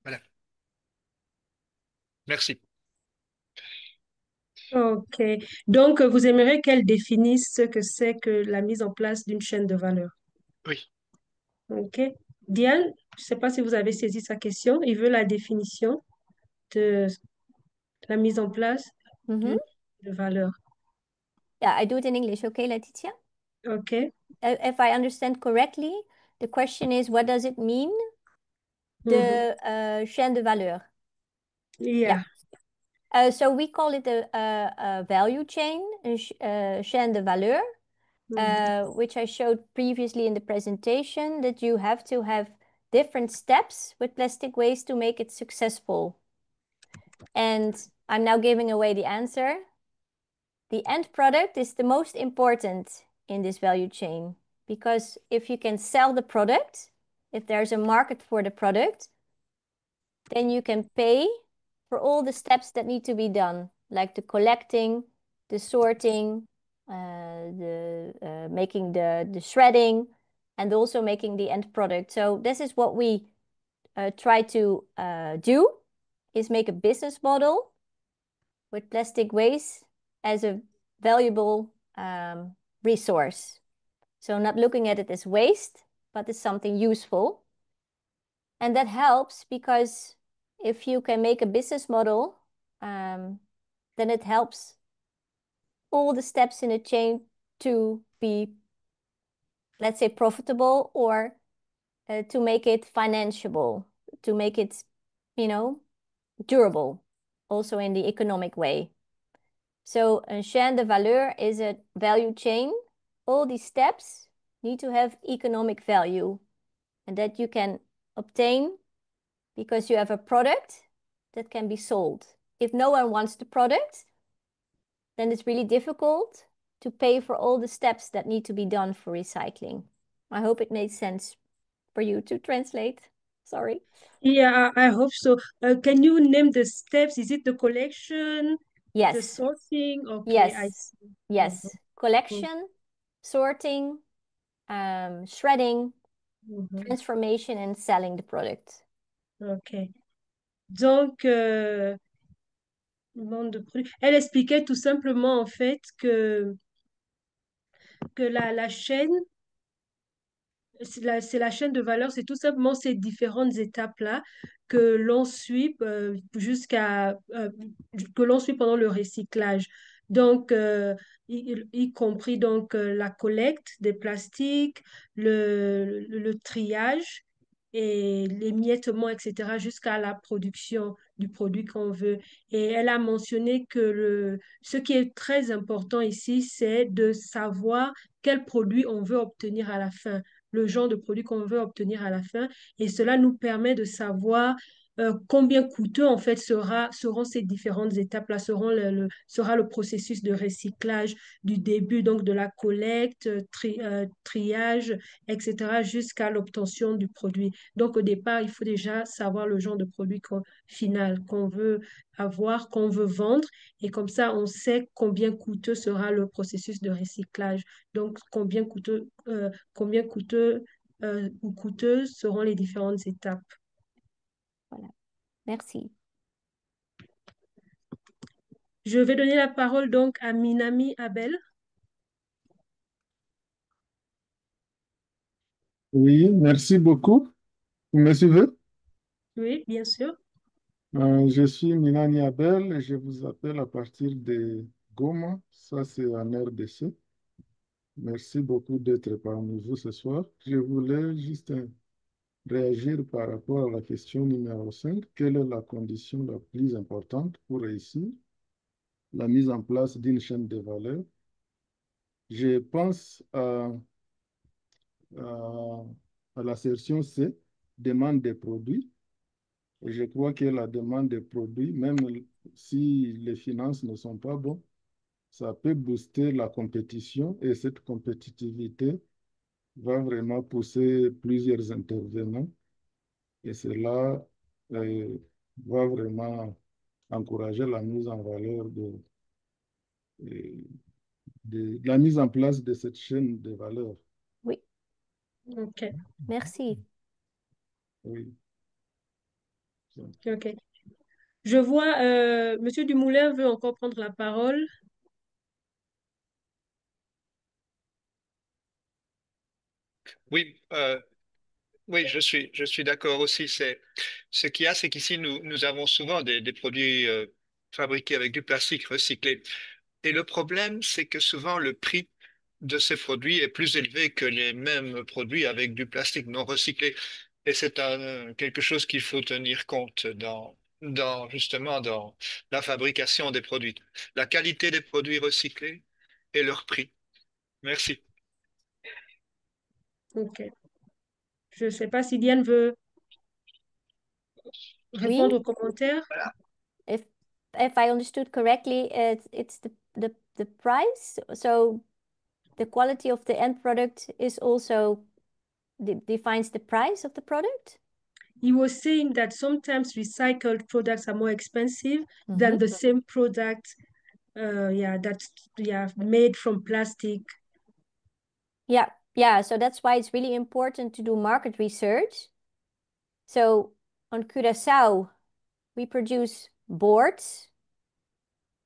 Voilà. Merci. OK. Donc, vous aimeriez qu'elle définisse ce que c'est que la mise en place d'une chaîne de valeur. Oui. OK. Diane, je ne sais pas si vous avez saisi sa question. Il veut la définition de la mise en place d'une Mhm. chaîne de valeur. Yeah, I do it in English. Okay, Laetitia? OK. If I understand correctly, the question is, what does it mean, the chaîne de valeur? Yeah. So we call it a value chain, chaîne de valeur, which I showed previously in the presentation, that you have to have different steps with plastic waste to make it successful. And I'm now giving away the answer. The end product is the most important in this value chain, because if you can sell the product, if there's a market for the product, then you can pay for all the steps that need to be done, like the collecting, the sorting, making the shredding, and also making the end product. So this is what we try to do, is make a business model with plastic waste as a valuable resource. So not looking at it as waste, but as something useful. And that helps because if you can make a business model, then it helps all the steps in the chain to be, let's say, profitable, or to make it financiable, to make it, durable, also in the economic way. So a chaîne de valeur is a value chain. All these steps need to have economic value, and that you can obtain because you have a product that can be sold. If no one wants the product, then it's really difficult to pay for all the steps that need to be done for recycling. I hope it made sense for you to translate. Sorry. Yeah, I hope so. Can you name the steps? Is it the collection, the Yes. sorting? Okay, I Yes. see. Yes. Collection, sorting, shredding, Mhm. transformation, and selling the product. OK. Donc, vente de produits. Elle expliquait tout simplement, en fait, que la chaîne, c'est la chaîne de valeur, c'est tout simplement ces différentes étapes-là que l'on suit que l'on suit pendant le recyclage. Donc, y compris donc la collecte des plastiques, le triage et l'émiettement, etc., jusqu'à la production du produit qu'on veut. Et elle a mentionné que ce qui est très important ici, c'est de savoir quel produit on veut obtenir à la fin, le genre de produit qu'on veut obtenir à la fin. Et cela nous permet de savoir combien coûteux en fait seront ces différentes étapes-là, sera le processus de recyclage du début, donc de la collecte, triage, etc., jusqu'à l'obtention du produit. Donc au départ, il faut déjà savoir le genre de produit final qu'on veut avoir, qu'on veut vendre, et comme ça, on sait combien coûteux sera le processus de recyclage. Donc, combien coûteux ou coûteuses seront les différentes étapes. Voilà. Merci. Je vais donner la parole donc à Minami Abel. Oui, merci beaucoup. Vous me suivez? Oui, bien sûr. Je suis Minani Abel et je vous appelle à partir de Goma. Ça, c'est en RDC. Merci beaucoup d'être parmi vous ce soir. Je voulais juste réagir par rapport à la question numéro 5. Quelle est la condition la plus importante pour réussir la mise en place d'une chaîne de valeur? Je pense à, à l'assertion C, demande des produits. Et je crois que la demande des produits, même si les finances ne sont pas bonnes, ça peut booster la compétition et cette compétitivité va vraiment pousser plusieurs intervenants et cela va vraiment encourager la mise en valeur de la mise en place de cette chaîne de valeur. Oui, OK. merci. Oui. OK. Je vois, Monsieur Dumoulin veut encore prendre la parole. Oui, oui, je suis d'accord aussi. Ce qu'il y a, c'est qu'ici, nous avons souvent des produits fabriqués avec du plastique recyclé. Et le problème, c'est que souvent, le prix de ces produits est plus élevé que les mêmes produits avec du plastique non recyclé. Et c'est quelque chose qu'il faut tenir compte justement dans la fabrication des produits. La qualité des produits recyclés et leur prix. Merci. OK. Je ne sais pas si Diane veut Oui, répondre aux commentaires. if if I understood correctly, it's the price. So the quality of the end product is also defines the price of the product. He was saying that sometimes recycled products are more expensive than the same product, made from plastic. Yeah. So that's why it's really important to do market research. So on Curaçao, we produce boards,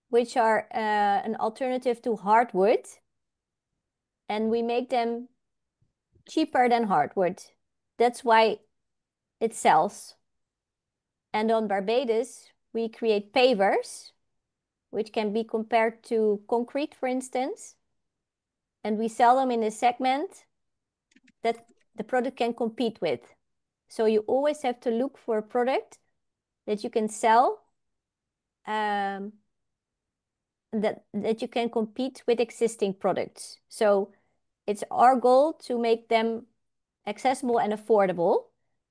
which are an alternative to hardwood, and we make them cheaper than hardwood. That's why it sells. And on Barbados, we create pavers, which can be compared to concrete, for instance, and we sell them in a segment that the product can compete with. So you always have to look for a product that you can sell, that you can compete with existing products. So it's our goal to make them accessible and affordable,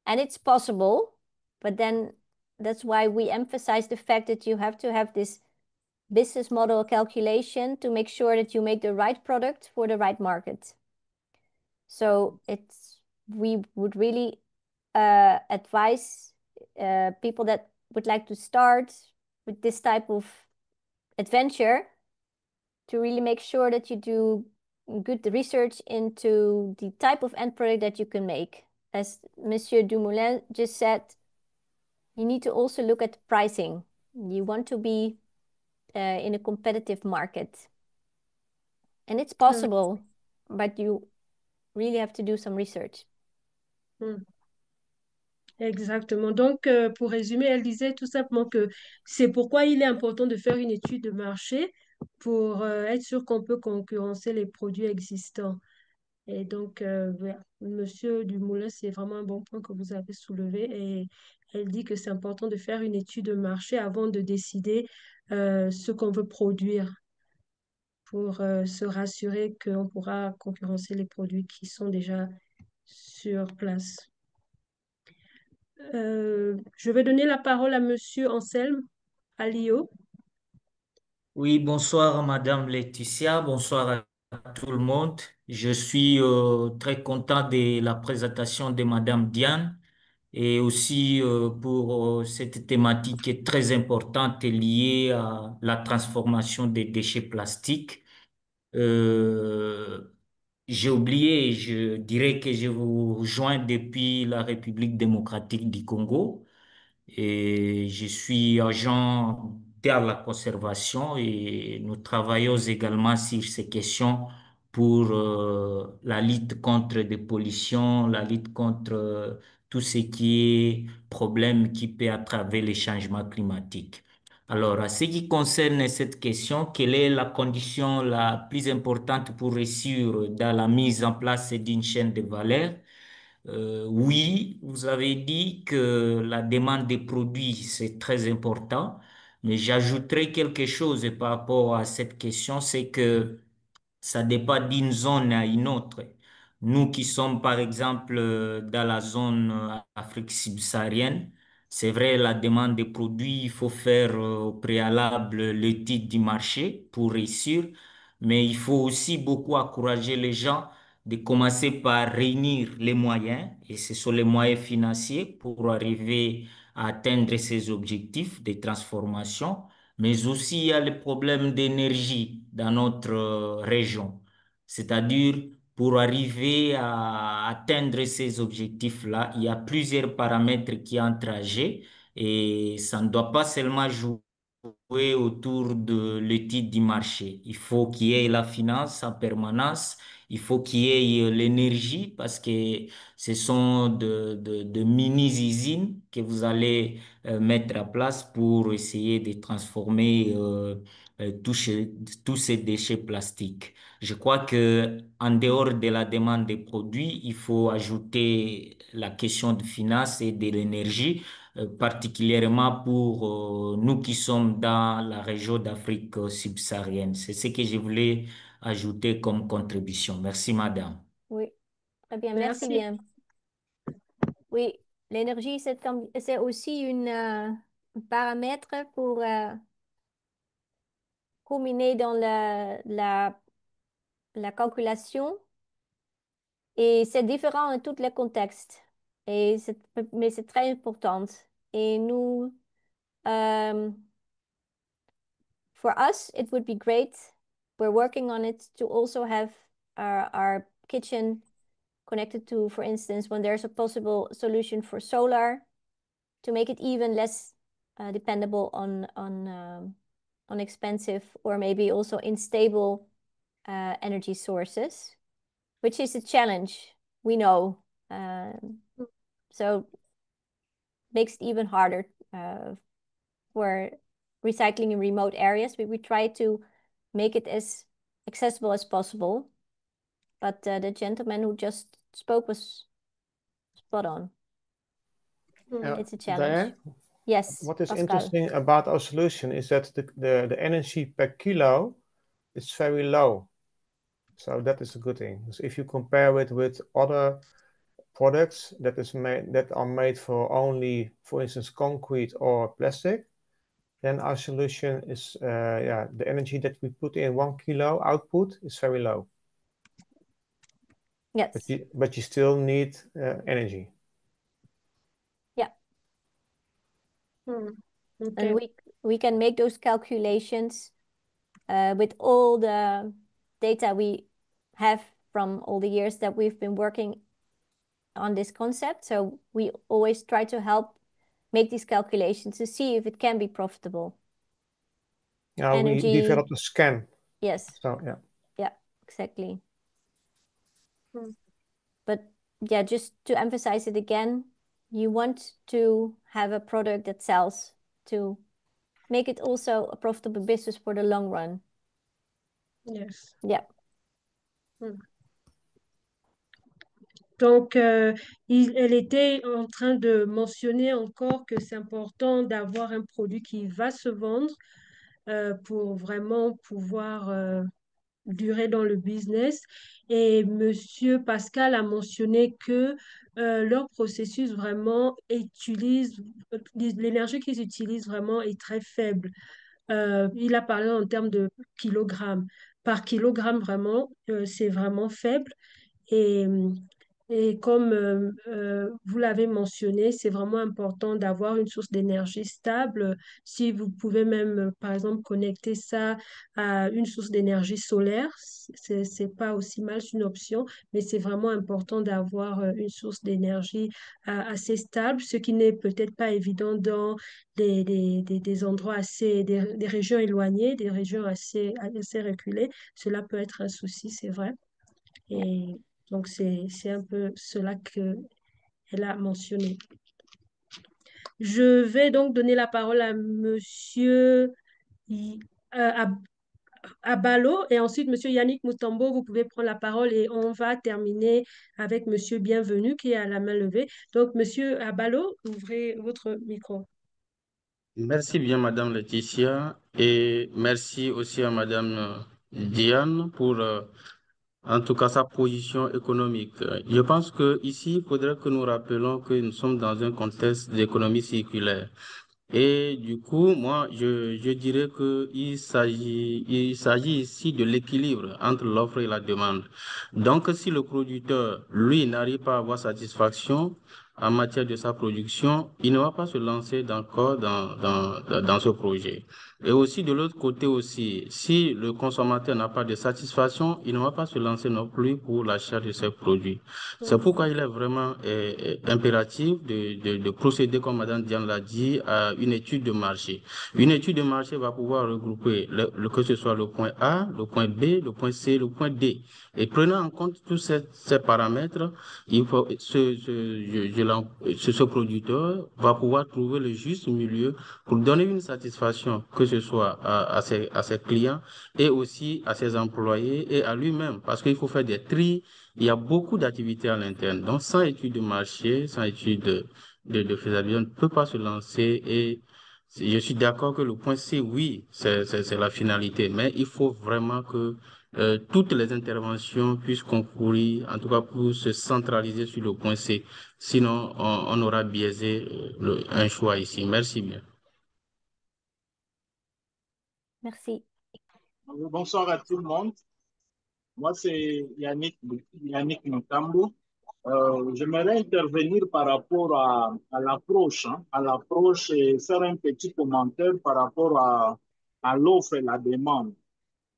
and it's possible, but then that's why we emphasize the fact that you have to have this business model calculation to make sure that you make the right product for the right market. So we would really advise people that would like to start with this type of adventure to really make sure that you do good research into the type of end product that you can make. As Monsieur Dumoulin just said, you need to also look at pricing. You want to be in a competitive market. And it's possible, but you really have to do some research. Exactement. Donc, pour résumer, elle disait tout simplement que c'est pourquoi il est important de faire une étude de marché pour être sûr qu'on peut concurrencer les produits existants. Et donc, voilà. Monsieur Dumoulin, c'est vraiment un bon point que vous avez soulevé. Et elle dit que c'est important de faire une étude de marché avant de décider ce qu'on veut produire pour se rassurer qu'on pourra concurrencer les produits qui sont déjà sur place. Je vais donner la parole à Monsieur Anselme Alio. Oui, bonsoir Madame Laetitia, bonsoir à tout le monde. Je suis très content de la présentation de Madame Diane et aussi pour cette thématique qui est très importante et liée à la transformation des déchets plastiques. Euh, j'ai oublié, je dirais que je vous rejoins depuis la République démocratique du Congo. Et je suis agent dans la conservation et nous travaillons également sur ces questions pour la lutte contre des pollutions, la lutte contre tout ce qui est problème qui peut aggraver les changements climatiques. Alors, à ce qui concerne cette question, quelle est la condition la plus importante pour réussir dans la mise en place d'une chaîne de valeur? Oui, vous avez dit que la demande des produits, c'est très important, mais j'ajouterai quelque chose par rapport à cette question, c'est que ça dépend d'une zone à une autre. Nous qui sommes, par exemple, dans la zone Afrique subsaharienne, c'est vrai, la demande des produits, il faut faire au préalable l'étude du marché pour réussir, mais il faut aussi beaucoup encourager les gens de commencer par réunir les moyens, et ce sont les moyens financiers pour arriver à atteindre ces objectifs de transformation, mais aussi il y a le problème d'énergie dans notre région. C'est-à-dire, pour arriver à atteindre ces objectifs-là, il y a plusieurs paramètres qui entrent en jeu et ça ne doit pas seulement jouer autour de l'étude du marché. Il faut qu'il y ait la finance en permanence, il faut qu'il y ait l'énergie parce que ce sont de mini-usines que vous allez mettre en place pour essayer de transformer tous ces déchets plastiques. Je crois que en dehors de la demande des produits, il faut ajouter la question de finance et de l'énergie particulièrement pour nous qui sommes dans la région d'Afrique subsaharienne. C'est ce que je voulais ajouter comme contribution. Merci, madame. Oui, très bien, merci Merci. bien. Oui, l'énergie, c'est aussi un paramètre pour combiner dans la calculation. Et c'est différent en tous les contextes. Mais c'est très important. Et nous, for us, it would be great. We're working on it to also have our kitchen connected to, for instance, when there's a possible solution for solar, to make it even less dependable on expensive or maybe also unstable energy sources, which is a challenge, we know. So makes it even harder for recycling in remote areas. We try to make it as accessible as possible. But the gentleman who just spoke was spot on. It's a challenge. Diane? Yes, What is Pascal. interesting about our solution is that the energy per kilo is very low. So that is a good thing. So if you compare it with other products that are made for only, for instance, concrete or plastic, then our solution is, the energy that we put in 1 kilo output is very low. Yes. But you still need energy. Yeah. Okay. And we can make those calculations with all the data we have from all the years that we've been working on this concept. So we always try to help make these calculations to see if it can be profitable. Yeah, we Energy. developed a scan. Yes. So yeah. Yeah, exactly. But yeah, just to emphasize it again, you want to have a product that sells to make it also a profitable business for the long run. Yes. Yeah. Donc, elle était en train de mentionner encore que c'est important d'avoir un produit qui va se vendre pour vraiment pouvoir durer dans le business. Et Monsieur Pascal a mentionné que leur processus vraiment utilise, l'énergie qu'ils utilisent vraiment est très faible. Il a parlé en termes de kilogrammes. Par kilogramme, vraiment, c'est vraiment faible. Et, et comme vous l'avez mentionné, c'est vraiment important d'avoir une source d'énergie stable. Si vous pouvez même, par exemple, connecter ça à une source d'énergie solaire, c'est pas aussi mal, c'est une option, mais c'est vraiment important d'avoir une source d'énergie assez stable, ce qui n'est peut-être pas évident dans des endroits assez, des régions éloignées, des régions assez reculées. Cela peut être un souci, c'est vrai. Et donc, c'est un peu cela qu'elle a mentionné. Je vais donc donner la parole à Monsieur Abalo et ensuite Monsieur Yannick Mutombo. Vous pouvez prendre la parole et on va terminer avec Monsieur Bienvenu qui a la main levée. Donc, Monsieur Abalo, ouvrez votre micro. Merci bien, Madame Laetitia, et merci aussi à Madame Diane pour, en tout cas, sa position économique. Je pense qu'ici, il faudrait que nous rappelions que nous sommes dans un contexte d'économie circulaire. Et du coup, moi, je dirais qu'il s'agit ici de l'équilibre entre l'offre et la demande. Donc, si le producteur, lui, n'arrive pas à avoir satisfaction en matière de sa production, il ne va pas se lancer encore dans ce projet. Et aussi, de l'autre côté aussi, si le consommateur n'a pas de satisfaction, il ne va pas se lancer non plus pour l'achat de ces produits. C'est pourquoi il est vraiment impératif de procéder, comme Madame Diane l'a dit, à une étude de marché. Une étude de marché va pouvoir regrouper que ce soit le point A, le point B, le point C, le point D. Et prenant en compte tous ces paramètres, il faut, ce producteur va pouvoir trouver le juste milieu pour donner une satisfaction, que ce soit à ses clients et aussi à ses employés et à lui-même, parce qu'il faut faire des tris. Il y a beaucoup d'activités à l'interne. Donc, sans étude de marché, sans étude de faisabilité, on ne peut pas se lancer. Et je suis d'accord que le point C, oui, c'est la finalité. Mais il faut vraiment que toutes les interventions puissent concourir, en tout cas pour se centraliser sur le point C. Sinon, on aura biaisé un choix ici. Merci bien. Merci. Bonsoir à tout le monde. Moi, c'est Yannick Mutombo. J'aimerais intervenir par rapport à l'approche, à l'approche et faire un petit commentaire par rapport à l'offre et la demande.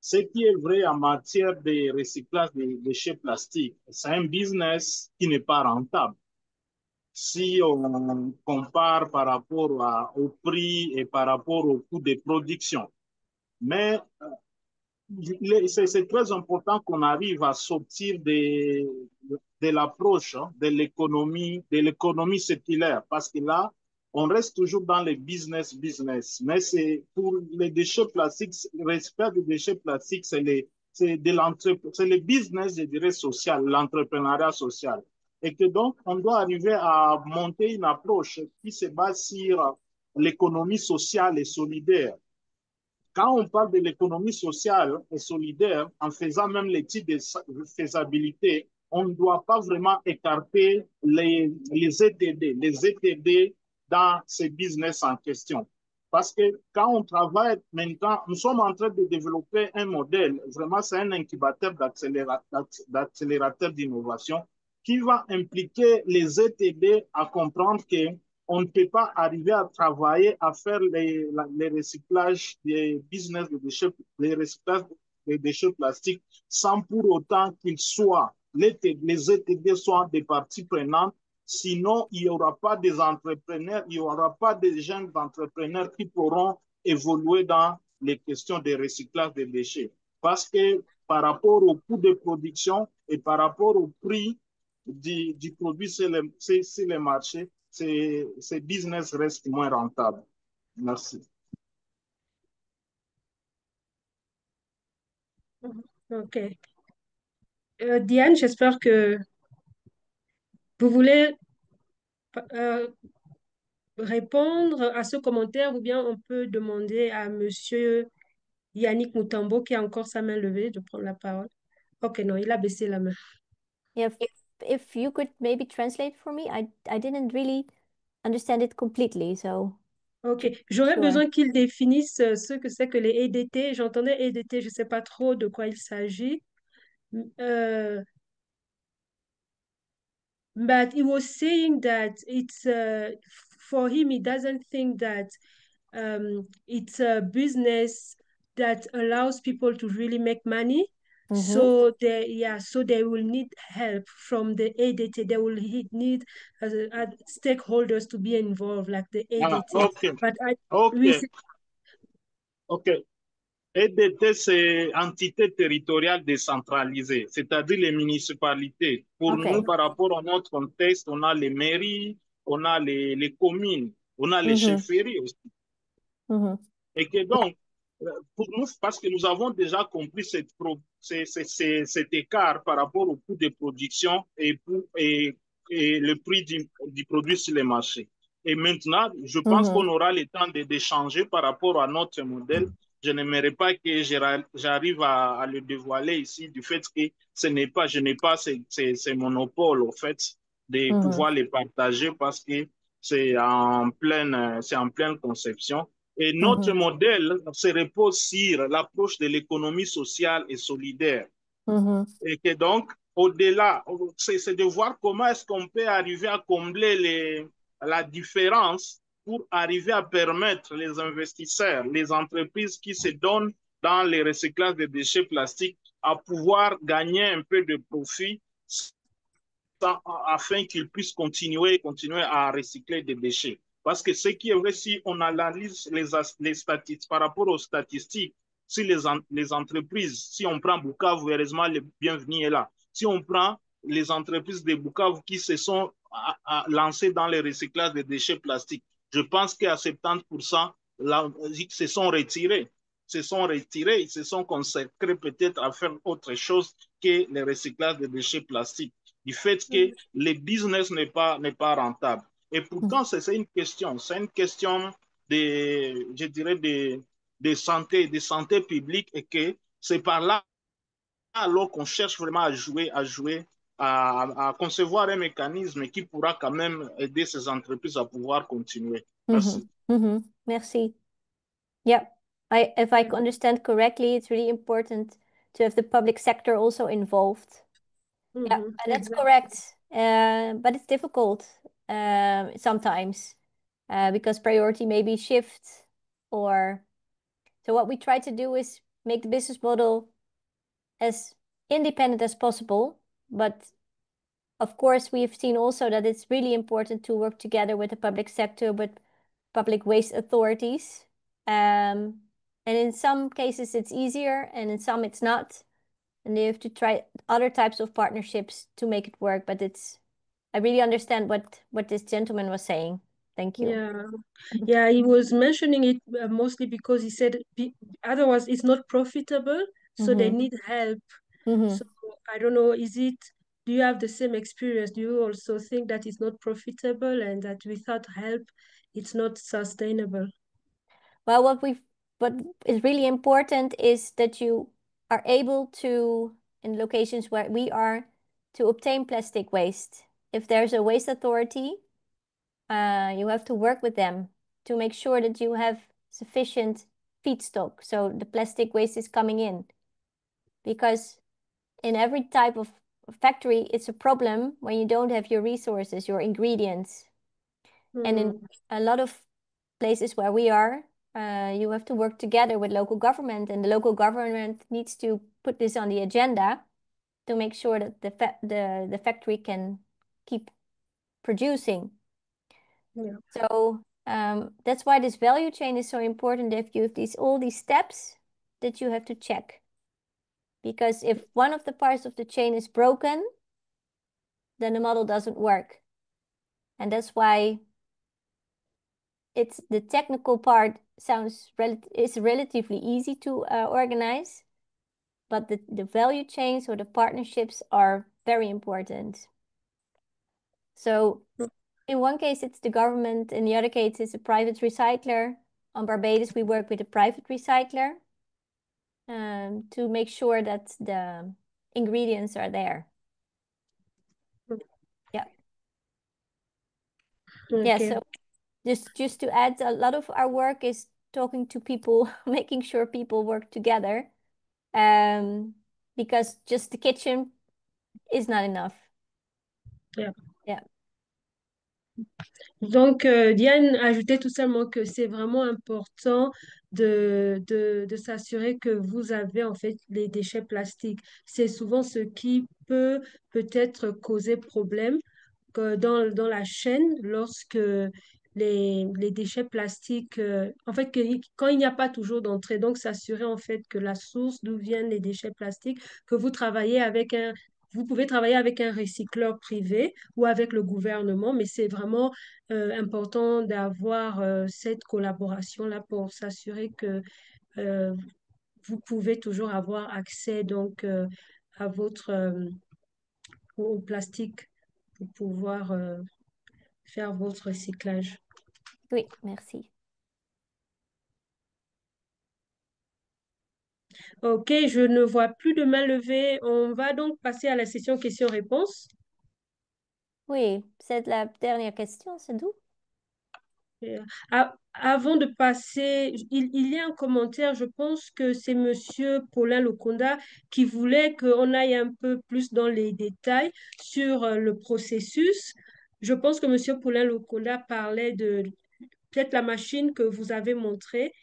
Ce qui est vrai en matière de recyclage des déchets plastiques, c'est un business qui n'est pas rentable. Si on compare par rapport au prix et par rapport au coût de production. Mais c'est très important qu'on arrive à sortir de l'approche de l'économie circulaire, parce que là, on reste toujours dans le business. Mais c'est pour les déchets plastiques, le respect des déchets plastiques, c'est le business, je dirais, social, l'entrepreneuriat social. Et que donc, on doit arriver à monter une approche qui se base sur l'économie sociale et solidaire. Quand on parle de l'économie sociale et solidaire, en faisant même l'étude de faisabilité, on ne doit pas vraiment écarter les ETD, dans ces business en question. Parce que quand on travaille maintenant, nous sommes en train de développer un modèle, vraiment c'est un incubateur d'accélérateur d'innovation qui va impliquer les ETD à comprendre que on ne peut pas arriver à travailler, à faire les recyclages des business de déchets, les recyclages des déchets plastiques sans pour autant qu'ils soient, les ETD soient des parties prenantes. Sinon, il n'y aura pas des entrepreneurs, il n'y aura pas des jeunes entrepreneurs qui pourront évoluer dans les questions de recyclage des déchets. Parce que par rapport au coût de production et par rapport au prix du produit sur les marchés, ces business restent moins rentables. Merci. OK. Diane, j'espère que vous voulez répondre à ce commentaire ou bien on peut demander à Monsieur Yannick Moutambo qui a encore sa main levée de prendre la parole. Ok, non, il a baissé la main. If you could maybe translate for me, I didn't really understand it completely, so. Ok, j'aurais Sure. besoin qu'il définisse ce que c'est que les EDT. J'entendais EDT, je ne sais pas trop de quoi il s'agit. But he was saying that it's for him, he doesn't think that it's a business that allows people to really make money. So they will need help from the ADT. They will need stakeholders to be involved, like the ADT. OK. But OK. OK. EDT, c'est entité territoriale décentralisée, c'est-à-dire les municipalités. Pour nous, par rapport à notre contexte, on a les mairies, on a les communes, on a les chefferies aussi. Et que donc, pour nous, parce que nous avons déjà compris cet écart par rapport au coût de production et le prix du produit sur les marchés. Et maintenant, je pense qu'on aura le temps d'échanger par rapport à notre modèle. Je n'aimerais pas que j'arrive à le dévoiler ici du fait que je n'ai pas ces monopoles, au fait, de pouvoir les partager parce que c'est en pleine conception. Et notre modèle se repose sur l'approche de l'économie sociale et solidaire. Et que donc, au-delà, c'est de voir comment est-ce qu'on peut arriver à combler la différence pour arriver à permettre les investisseurs, les entreprises qui se donnent dans les recyclages de déchets plastiques à pouvoir gagner un peu de profit afin qu'ils puissent continuer à recycler des déchets. Parce que ce qui est vrai, si on analyse les statistiques par rapport aux statistiques, si les entreprises, si on prend Bukavu, heureusement, le bienvenu est là. Si on prend les entreprises de Bukavu qui se sont lancées dans le recyclage des déchets plastiques, je pense qu'à 70%, ils se sont retirés. Ils se sont consacrés peut-être à faire autre chose que le recyclage des déchets plastiques, du fait que le business n'est pas rentable. Et pourtant, c'est une question je dirais, de santé publique, et que c'est par là alors qu'on cherche vraiment à concevoir un mécanisme qui pourra quand même aider ces entreprises à pouvoir continuer. Merci. Merci. Yeah, if I understand correctly, it's really important to have the public sector also involved. Yeah, that's correct. But it's difficult sometimes because priority maybe shifts so what we try to do is make the business model as independent as possible. But of course, we've seen also that it's really important to work together with the public sector, with public waste authorities. And in some cases it's easier and in some it's not. And you have to try other types of partnerships to make it work. But I really understand what this gentleman was saying. Thank you. Yeah, he was mentioning it mostly because he said otherwise it's not profitable, so they need help. So I don't know, do you have the same experience? Do you also think that it's not profitable and that without help, it's not sustainable? Well, what is really important is that you are able to, in locations where we are, to obtain plastic waste. If there's a waste authority, you have to work with them to make sure that you have sufficient feedstock, so the plastic waste is coming in. Because in every type of factory, it's a problem when you don't have your resources, your ingredients. And in a lot of places where we are, you have to work together with local government, and the local government needs to put this on the agenda to make sure that the factory can keep producing. Yeah. So that's why this value chain is so important. If you have all these steps that you have to check, because if one of the parts of the chain is broken, then the model doesn't work. And that's why the technical part is relatively easy to organize, but the value chains or the partnerships are very important. So in one case, it's the government. In the other case, it's a private recycler. On Barbados, we work with a private recycler to make sure that the ingredients are there. Yeah. Yeah, Okay. so just to add, a lot of our work is talking to people, making sure people work together, because just the kitchen is not enough. Yeah. Yeah. Donc, Diane ajoutait tout simplement que c'est vraiment important de s'assurer que vous avez en fait les déchets plastiques. C'est souvent ce qui peut peut-être causer problème dans la chaîne lorsque les déchets plastiques, en fait, quand il n'y a pas toujours d'entrée, donc s'assurer en fait que la source d'où viennent les déchets plastiques, que vous travaillez avec vous pouvez travailler avec un recycleur privé ou avec le gouvernement, mais c'est vraiment important d'avoir cette collaboration-là pour s'assurer que euh, vous pouvez toujours avoir accès donc à au plastique pour pouvoir faire votre recyclage. Oui, merci. Ok, je ne vois plus de main levée. On va donc passer à la session questions-réponses. Oui, c'est la dernière question, c'est tout? Avant de passer, il y a un commentaire, je pense que c'est Monsieur Paulin Lokonda qui voulait qu'on aille un peu plus dans les détails sur le processus. Je pense que Monsieur Paulin Lokonda parlait de peut-être la machine que vous avez montrée,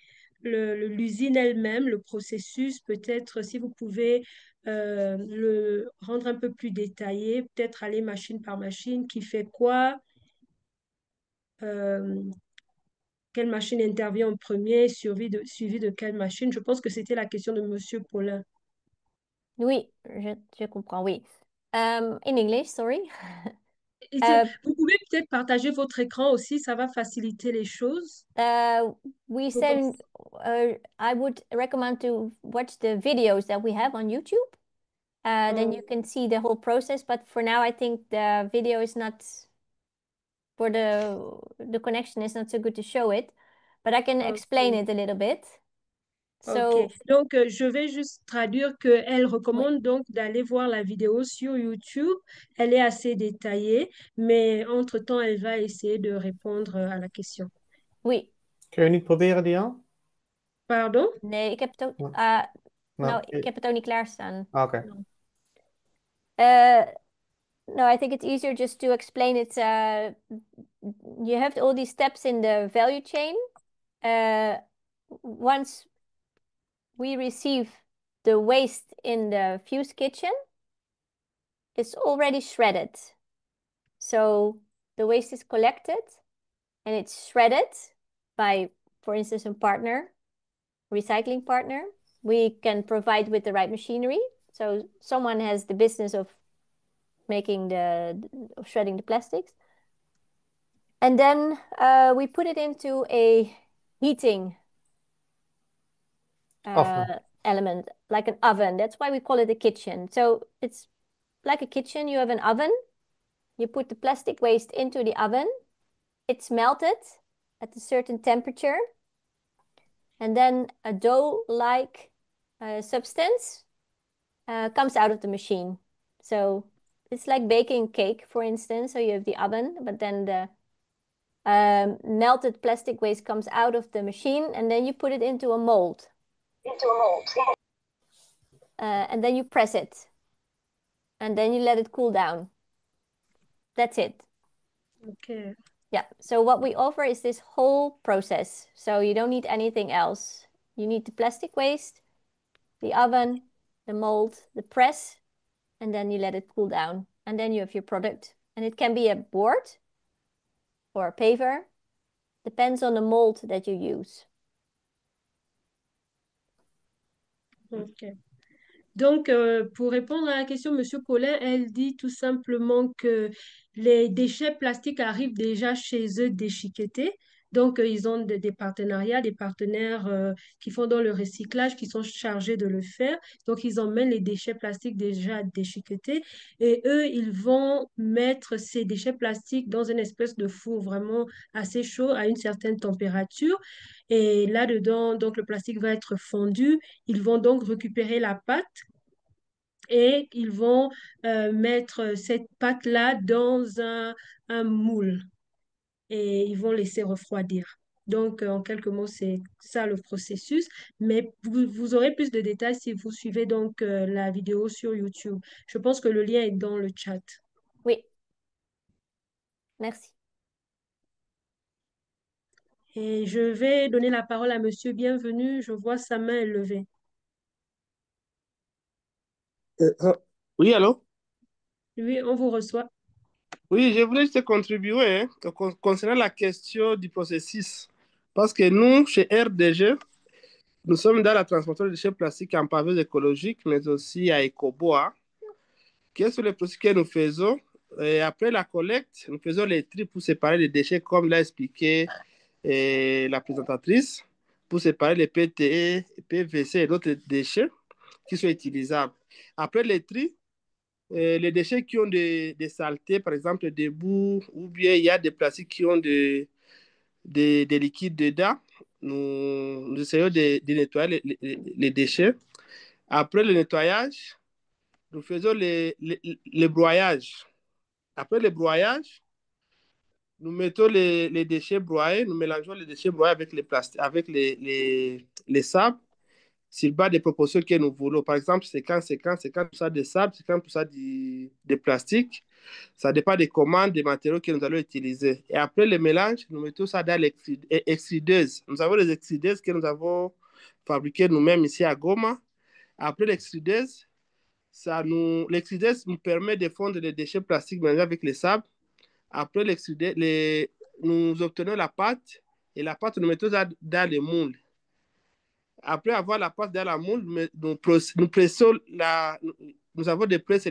l'usine elle-même, le processus, peut-être si vous pouvez le rendre un peu plus détaillé, peut-être aller machine par machine, qui fait quoi, euh, quelle machine intervient en premier, suivi de quelle machine. Je pense que c'était la question de Monsieur Paulin. Oui, je comprends, oui. In English, sorry. Vous pouvez peut-être partager votre écran aussi, ça va faciliter les choses. We send, I would recommend to watch the videos that we have on YouTube. Then you can see the whole process. But for now, I think the video is not, for the connection is not so good to show it. But I can explain it a little bit. So, Ok, donc je vais juste traduire qu'elle recommande donc d'aller voir la vidéo sur YouTube. Elle est assez détaillée, mais entre-temps, elle va essayer de répondre à la question. Oui. Kun je niet proberen, Diane? Pardon? Nee, ik heb het ook, ik heb het ook niet klaarstaan. Oké. No, I think it's easier just to explain it. You have all these steps in the value chain. Once we receive the waste in the fuse kitchen, it's already shredded. So the waste is collected and it's shredded by, for instance, a partner, recycling partner. We can provide with the right machinery. So someone has the business of making of shredding the plastics. And then we put it into a heating element, like an oven. That's why we call it a kitchen. So it's like a kitchen. You have an oven. You put the plastic waste into the oven. It's melted at a certain temperature. And then a dough-like substance comes out of the machine. So it's like baking cake, for instance. So you have the oven, but then the melted plastic waste comes out of the machine, and then you put it into a mold. And then you press it. And then you let it cool down. That's it. Okay. Yeah, so what we offer is this whole process. So you don't need anything else. You need the plastic waste, the oven, the mold, the press, and then you let it cool down. And then you have your product. And it can be a board or a paver. Depends on the mold that you use. Ok. Donc, pour répondre à la question, Monsieur Paulin, elle dit tout simplement que les déchets plastiques arrivent déjà chez eux déchiquetés. Donc, ils ont des partenariats, des partenaires qui font dans le recyclage, qui sont chargés de le faire. Donc, ils emmènent les déchets plastiques déjà déchiquetés et eux, ils vont mettre ces déchets plastiques dans une espèce de four vraiment assez chaud à une certaine température. Et là-dedans, donc, le plastique va être fondu. Ils vont donc récupérer la pâte et ils vont mettre cette pâte-là dans un moule et ils vont laisser refroidir. Donc, en quelques mots, c'est ça le processus. Mais vous aurez plus de détails si vous suivez donc la vidéo sur YouTube. Je pense que le lien est dans le chat. Oui. Merci. Et je vais donner la parole à Monsieur Bienvenu. Je vois sa main est levée. Oui, allô? Oui, on vous reçoit. Oui, je voulais juste contribuer concernant la question du processus. Parce que nous, chez RDG, nous sommes dans la transportation de déchets plastiques en paveuse écologique, mais aussi à Ecobois. Quels sont les processus que nous faisons? Et après la collecte, nous faisons les tri pour séparer les déchets, comme l'a expliqué la présentatrice, pour séparer les PTE, PVC et d'autres déchets qui sont utilisables. Après les tri, les déchets qui ont des saletés, par exemple des bouts, ou bien il y a des plastiques qui ont des liquides dedans, nous essayons de nettoyer les déchets. Après le nettoyage, nous faisons le broyage. Après le broyage, nous mettons les déchets broyés, nous mélangeons les déchets broyés avec avec les sables sur base des proportions que nous voulons. Par exemple, 50% de sable, 50% de plastique. Ça dépend des commandes, des matériaux que nous allons utiliser. Et après le mélange, nous mettons ça dans l'extrudeuse. Nous avons les extrudeuses que nous avons fabriquées nous-mêmes ici à Goma. Après l'extrudeuse, l'extrudeuse nous permet de fondre les déchets plastiques mélangés avec les sables. Après l'extrudeuse, nous obtenons la pâte et la pâte, nous mettons ça dans les moules. Après avoir la pâte dans la moule, nous pressons nous avons des presses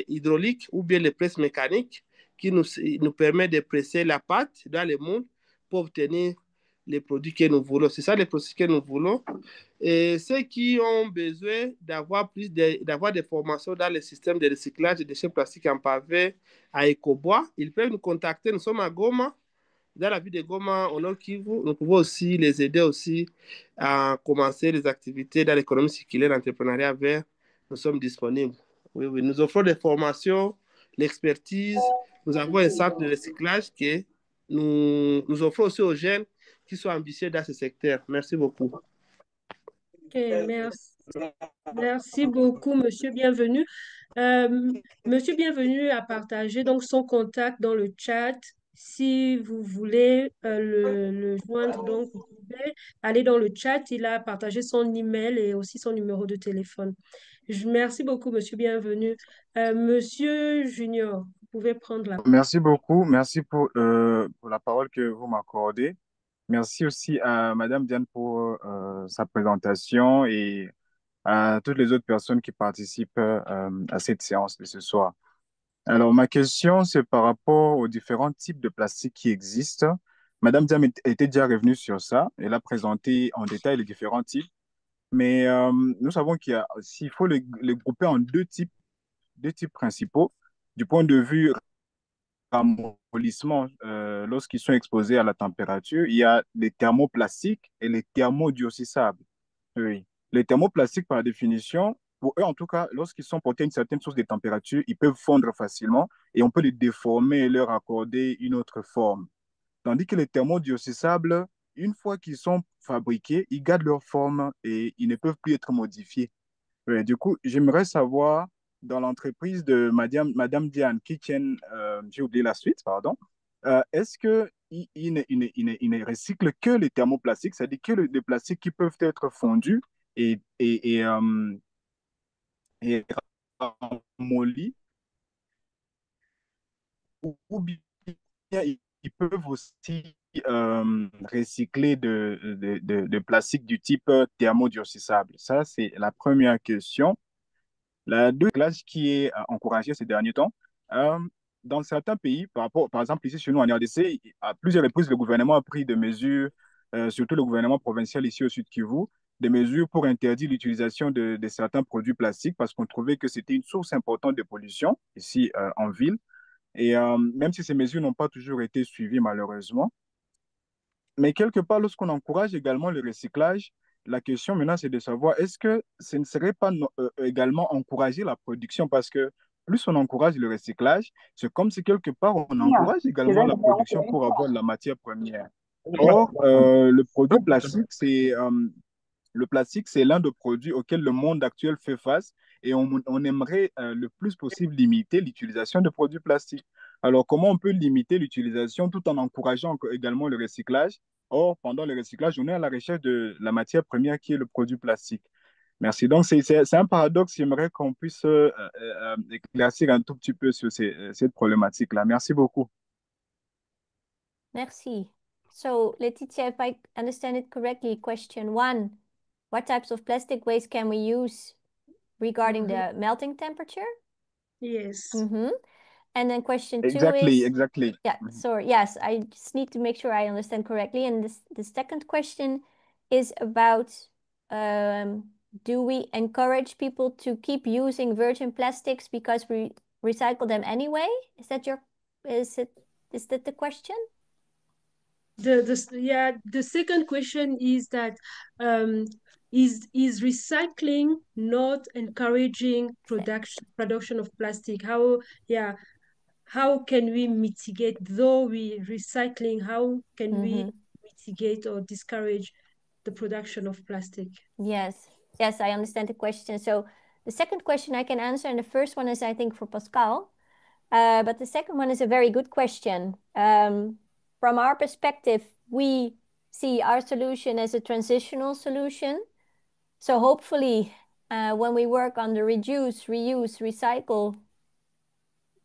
hydrauliques ou bien les presses mécaniques qui nous permettent de presser la pâte dans les moules pour obtenir les produits que nous voulons. C'est ça les produits que nous voulons. Et ceux qui ont besoin d'avoir des formations dans le système de recyclage des déchets plastiques en pavé à Ecobois, ils peuvent nous contacter. Nous sommes à Goma. Dans la ville de Goma, au Nord Kivu, nous pouvons aussi les aider aussi à commencer les activités dans l'économie circulaire, l'entrepreneuriat vert. Nous sommes disponibles. Oui, oui. Nous offrons des formations, l'expertise. Nous avons un centre de recyclage que nous offrons aussi aux jeunes qui sont ambitieux dans ce secteur. Merci beaucoup. Ok, merci. Merci beaucoup, Monsieur Bienvenu. Monsieur Bienvenu a partagé donc son contact dans le chat. Si vous voulez le joindre, donc vous pouvez aller dans le chat. Il a partagé son email et aussi son numéro de téléphone. Merci beaucoup, Monsieur Bienvenu. Monsieur Junior, vous pouvez prendre la parole. Merci beaucoup. Merci pour la parole que vous m'accordez. Merci aussi à Madame Diane pour sa présentation et à toutes les autres personnes qui participent à cette séance de ce soir. Alors, ma question, c'est par rapport aux différents types de plastique qui existent. Madame Diane était déjà revenue sur ça. Elle a présenté en détail les différents types. Mais nous savons s'il faut les grouper en deux types principaux. Du point de vue ramollissement, lorsqu'ils sont exposés à la température, il y a les thermoplastiques et les thermodurcissables. Oui. Les thermoplastiques, par définition, pour eux en tout cas, lorsqu'ils sont portés à une certaine source de température, ils peuvent fondre facilement et on peut les déformer et leur accorder une autre forme. Tandis que les thermodurcissables, une fois qu'ils sont fabriqués, ils gardent leur forme et ils ne peuvent plus être modifiés. Ouais, du coup, j'aimerais savoir, dans l'entreprise de Madame Diane Kitchen, j'ai oublié la suite, pardon, est-ce que il ne recycle que les thermoplastiques, c'est-à-dire que les plastiques qui peuvent être fondus et ramollis, ou bien ils peuvent aussi recycler de plastique du type thermodurcissable. Ça, c'est la première question. La deuxième classe qui est encouragée ces derniers temps, euh, dans certains pays, par exemple ici chez nous en RDC, à plusieurs reprises, le gouvernement a pris des mesures, surtout le gouvernement provincial ici au Sud Kivu, des mesures pour interdire l'utilisation de certains produits plastiques parce qu'on trouvait que c'était une source importante de pollution ici en ville. Et même si ces mesures n'ont pas toujours été suivies malheureusement, mais quelque part, lorsqu'on encourage également le recyclage, la question maintenant, c'est de savoir est-ce que ce ne serait pas également encourager la production parce que plus on encourage le recyclage, c'est comme si quelque part on encourage également la production pour avoir de la matière première. Or, le plastique, c'est l'un des produits auxquels le monde actuel fait face et on aimerait le plus possible limiter l'utilisation de produits plastiques. Alors, comment on peut limiter l'utilisation tout en encourageant également le recyclage? Or, pendant le recyclage, on est à la recherche de la matière première qui est le produit plastique. Merci. Donc, c'est un paradoxe. J'aimerais qu'on puisse éclaircir un tout petit peu sur cette problématique-là. Merci beaucoup. Merci. So, Laetitia, if I understand it correctly, question 1, what types of plastic waste can we use regarding the melting temperature? Yes. And then question 2 Exactly, is... exactly. Yeah, sorry. Yes, I just need to make sure I understand correctly. And the second question is about, do we encourage people to keep using virgin plastics because we recycle them anyway? Is that the question? The second question is that is recycling not encouraging production of plastic? How can we mitigate, though we recycling, how can we mitigate or discourage the production of plastic? Yes, I understand the question. So the second question I can answer, and the first one is, I think, for Pascal. But the second one is a very good question. From our perspective, we see our solution as a transitional solution. So hopefully, when we work on the reduce, reuse, recycle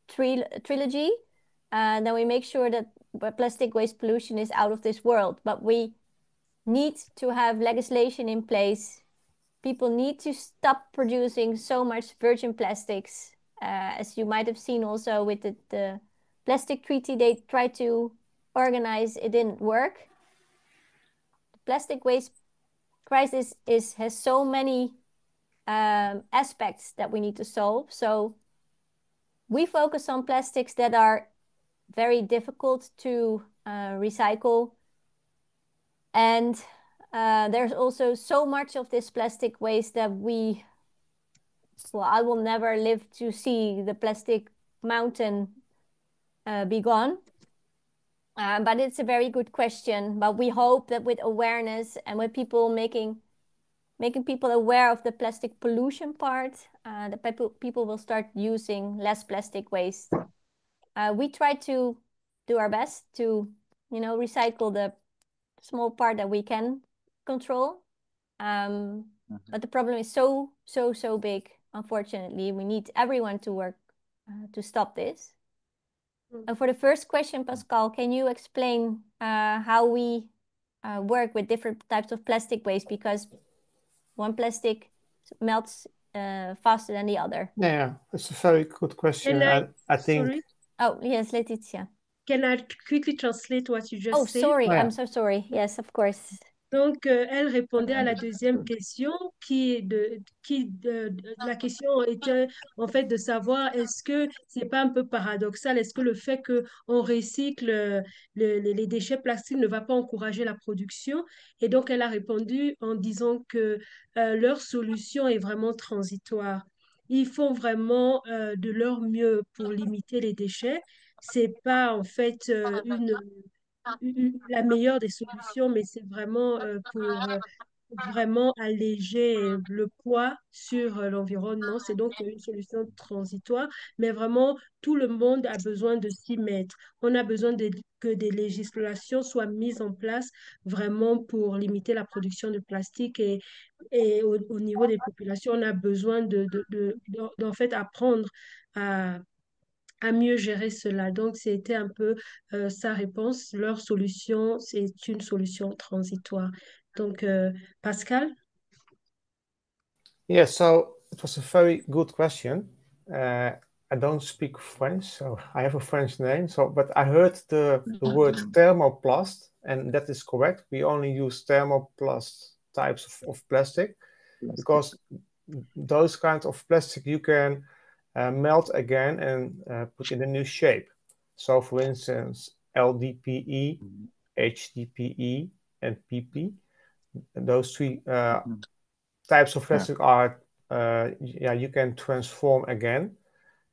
trilogy, then we make sure that plastic waste pollution is out of this world. But we need to have legislation in place. People need to stop producing so much virgin plastics. As you might have seen also with the plastic treaty they tried to organize, it didn't work. The plastic waste crisis has so many aspects that we need to solve. So we focus on plastics that are very difficult to recycle. And there's also so much of this plastic waste that I will never live to see the plastic mountain be gone. But it's a very good question. But we hope that with awareness and with people making people aware of the plastic pollution part, the people will start using less plastic waste. We try to do our best to, recycle the small part that we can control. But the problem is so big. Unfortunately, we need everyone to work to stop this. And for the first question, Pascal, can you explain how we work with different types of plastic waste? Because one plastic melts faster than the other. Yeah, it's a very good question. I think... Sorry? Oh, yes, Laetitia. Can I quickly translate what you just said? Oh, sorry, I'm so sorry. Yes, of course. Donc, elle répondait à la deuxième question la question était en fait de savoir est-ce que c'est pas un peu paradoxal, est-ce que le fait qu'on recycle les déchets plastiques ne va pas encourager la production? Et donc, elle a répondu en disant que leur solution est vraiment transitoire. Ils font vraiment de leur mieux pour limiter les déchets. C'est pas en fait la meilleure des solutions, mais c'est vraiment pour vraiment alléger le poids sur l'environnement. C'est donc une solution transitoire, mais vraiment, tout le monde a besoin de s'y mettre. On a besoin que des législations soient mises en place vraiment pour limiter la production de plastique et au niveau des populations, on a besoin d'en fait apprendre à mieux gérer cela. Donc, c'était un peu sa réponse. Leur solution, c'est une solution transitoire. Donc, Pascal? Yeah, so it was a very good question. I don't speak French, so I have a French name. So, but I heard the word thermoplast, and that is correct. We only use thermoplast types of plastic because those kinds of plastic you can melt again and put in a new shape. So, for instance, LDPE, HDPE, and PP. Those three types of plastic are you can transform again,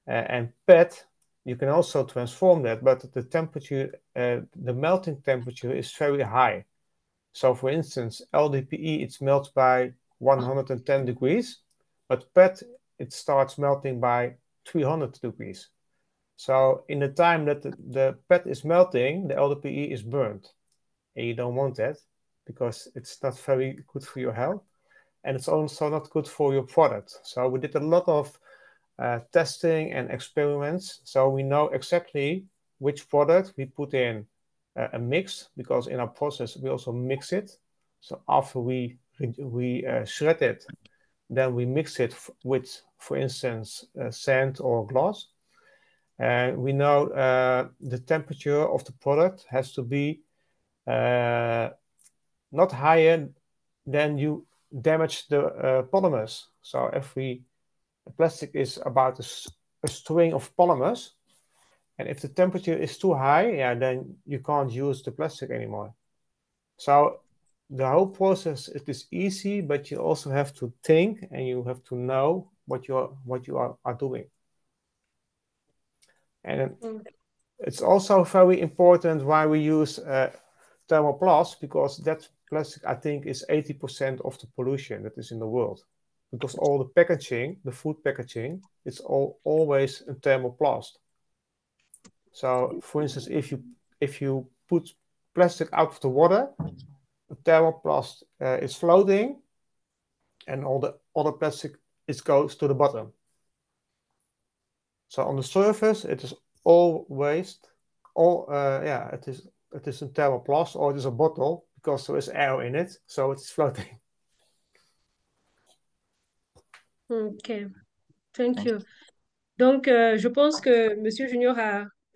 and PET you can also transform that, but the temperature, the melting temperature is very high. So, for instance, LDPE it's melts by 110 degrees, but PET it starts melting by 300 degrees. So, in the time that the PET is melting, the LDPE is burned, and you don't want that because it's not very good for your health. And it's also not good for your product. So we did a lot of testing and experiments. So we know exactly which product we put in a mix, because in our process we also mix it. So after we shred it, then we mix it with, for instance, sand or glass. And we know the temperature of the product has to be not higher than you damage the polymers. So every plastic is about a string of polymers, and if the temperature is too high, then you can't use the plastic anymore. So the whole process, it is easy, but you also have to think and you have to know what you are doing. And it's also very important why we use thermoplast, because that plastic, I think, is 80% of the pollution that is in the world. Because all the packaging, the food packaging, it's always a thermoplast. So, for instance, if you put plastic out of the water, the thermoplast is floating, and all the other plastic goes to the bottom. So on the surface, it is always it is a thermoplast, or it is a bottle, because there is air in it, so it's floating. OK. Thank you. Donc, je pense que Monsieur Junior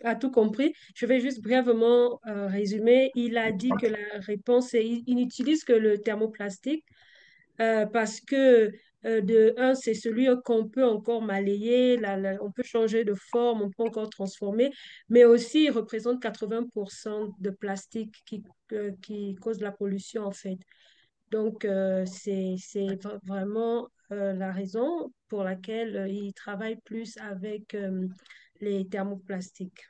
a tout compris. Je vais juste brièvement résumer. Il a dit que la réponse est il n'utilise que le thermoplastique parce que, de un, c'est celui qu'on peut encore malayer, on peut changer de forme, on peut encore transformer, mais aussi il représente 80% de plastique qui cause la pollution, en fait. Donc, c'est vraiment la raison pour laquelle il travaille plus avec les thermoplastiques.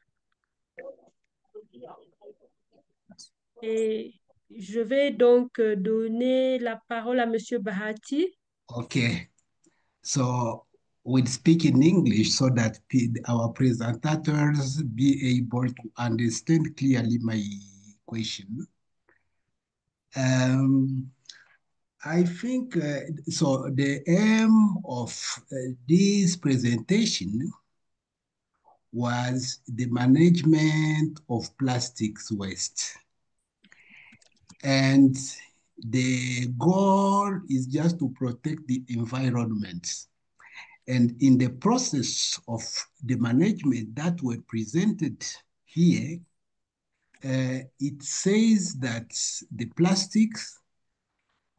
Et je vais donc donner la parole à Monsieur Bahati. Okay, so we'll speak in English so that our presentators be able to understand clearly my question. I think so. The aim of this presentation was the management of plastics waste. And the goal is just to protect the environment. And in the process of the management that were presented here, it says that the plastics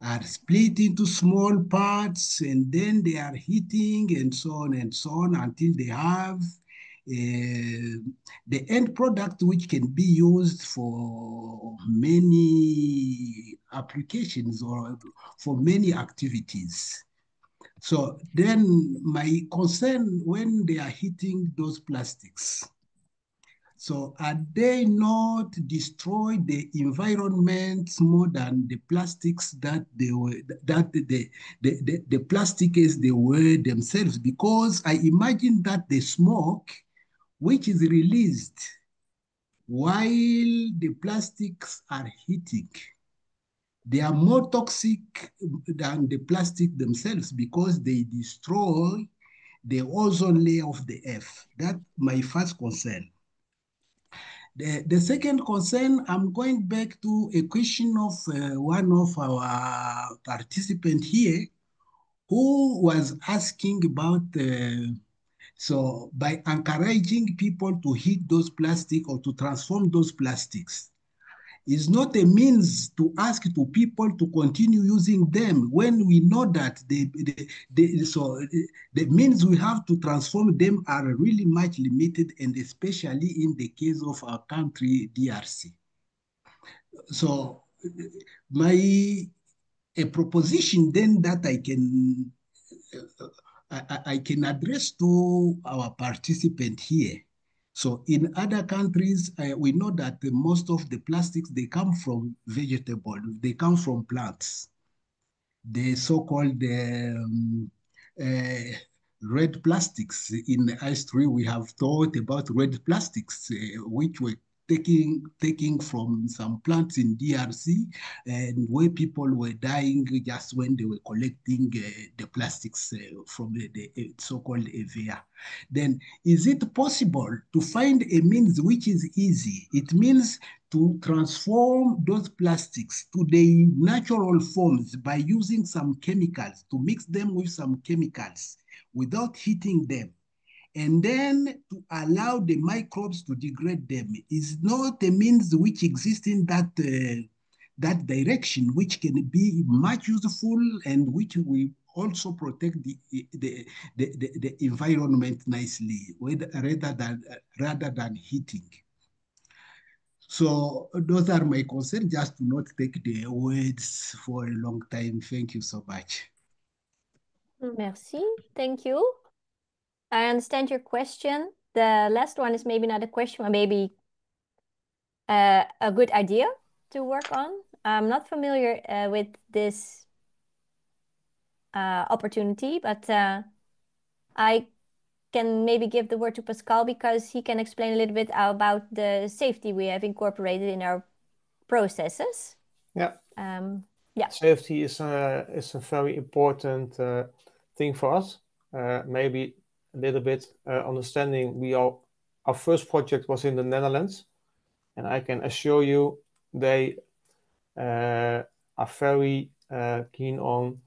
are split into small parts, and then they are heating and so on until they have the end product, which can be used for many applications or for many activities. So then my concern when they are heating those plastics, So are they not destroy the environment more than the plastics that they were that the plastic is they were themselves? Because I imagine that the smoke which is released while the plastics are heating, they are more toxic than the plastic themselves because they destroy the ozone layer of the earth. That's my first concern. The second concern, I'm going back to a question of one of our participants here who was asking about, so by encouraging people to heat those plastics or to transform those plastics, is not a means to ask to people to continue using them when we know that the means we have to transform them are really much limited, and especially in the case of our country, DRC. So my a proposition then that I can address to our participant here. So in other countries, we know that most of the plastics, they come from vegetables, they come from plants. The so-called uh, red plastics in history, we have thought about red plastics, which were taking from some plants in DRC, and where people were dying just when they were collecting the plastics from the so-called EVA. Then is it possible to find a means which is easy? It means to transform those plastics to their natural forms by using some chemicals, to mix them with some chemicals without heating them, and then to allow the microbes to degrade them is not a means which exists in that direction, which can be much useful and which will also protect the environment nicely rather than heating. So those are my concerns, just to not take the words for a long time. Thank you so much. Merci. Thank you. I understand your question. The last one is maybe not a question, but maybe a good idea to work on. I'm not familiar with this opportunity, but I can maybe give the word to Pascal because he can explain a little bit about the safety we have incorporated in our processes. Yeah. Yeah. Safety is a very important thing for us. Maybe a little bit understanding. Our first project was in the Netherlands, and I can assure you they are very keen on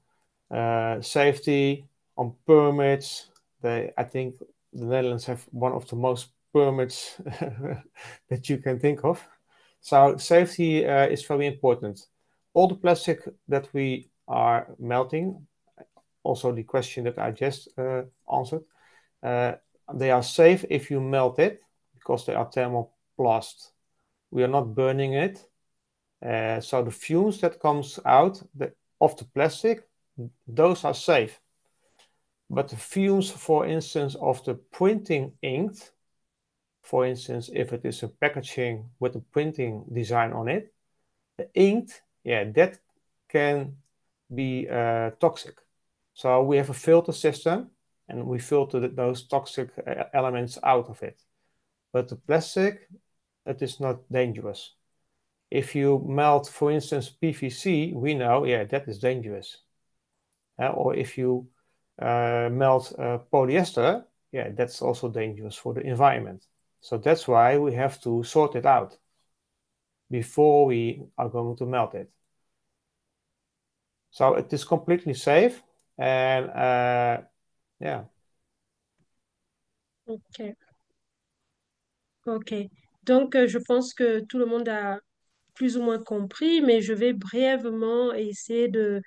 safety, on permits. I think the Netherlands have one of the most permits that you can think of. So safety is very important. All the plastic that we are melting, also the question that I just answered, they are safe if you melt it because they are thermoplast. We are not burning it. So the fumes that comes out of the plastic, those are safe. But the fumes, for instance, of the printing ink, for instance, if it is a packaging with a printing design on it, the ink, yeah, that can be toxic. So we have a filter system and we filter those toxic elements out of it. But the plastic, it is not dangerous. If you melt, for instance, PVC, we know, yeah, that is dangerous. Or if you melt polyester, yeah, that's also dangerous for the environment. So that's why we have to sort it out before we are going to melt it. So it is completely safe, and yeah. Ok. Ok. Donc, je pense que tout le monde a plus ou moins compris, mais je vais brièvement essayer de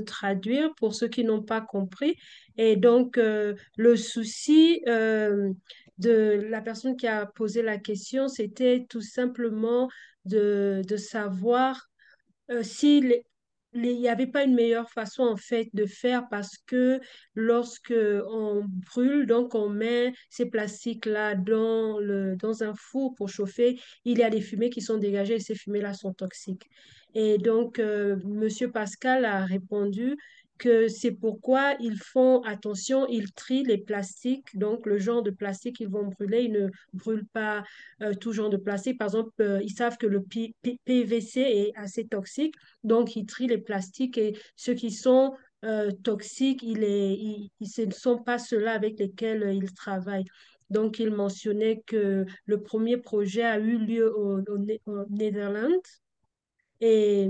traduire pour ceux qui n'ont pas compris. Et donc, le souci de la personne qui a posé la question, c'était tout simplement de savoir si il n'y avait pas une meilleure façon en fait de faire parce que lorsque on brûle, donc on met ces plastiques-là dans un four pour chauffer, il y a des fumées qui sont dégagées et ces fumées-là sont toxiques. Et donc, Monsieur Pascal a répondu que c'est pourquoi ils font attention, ils trient les plastiques, donc le genre de plastique qu'ils vont brûler, ils ne brûlent pas tout genre de plastique. Par exemple, ils savent que le PVC est assez toxique. Donc, ils trient les plastiques et ceux qui sont toxiques, ce ne sont pas ceux-là avec lesquels ils travaillent. Donc, il mentionnait que le premier projet a eu lieu aux Netherlands et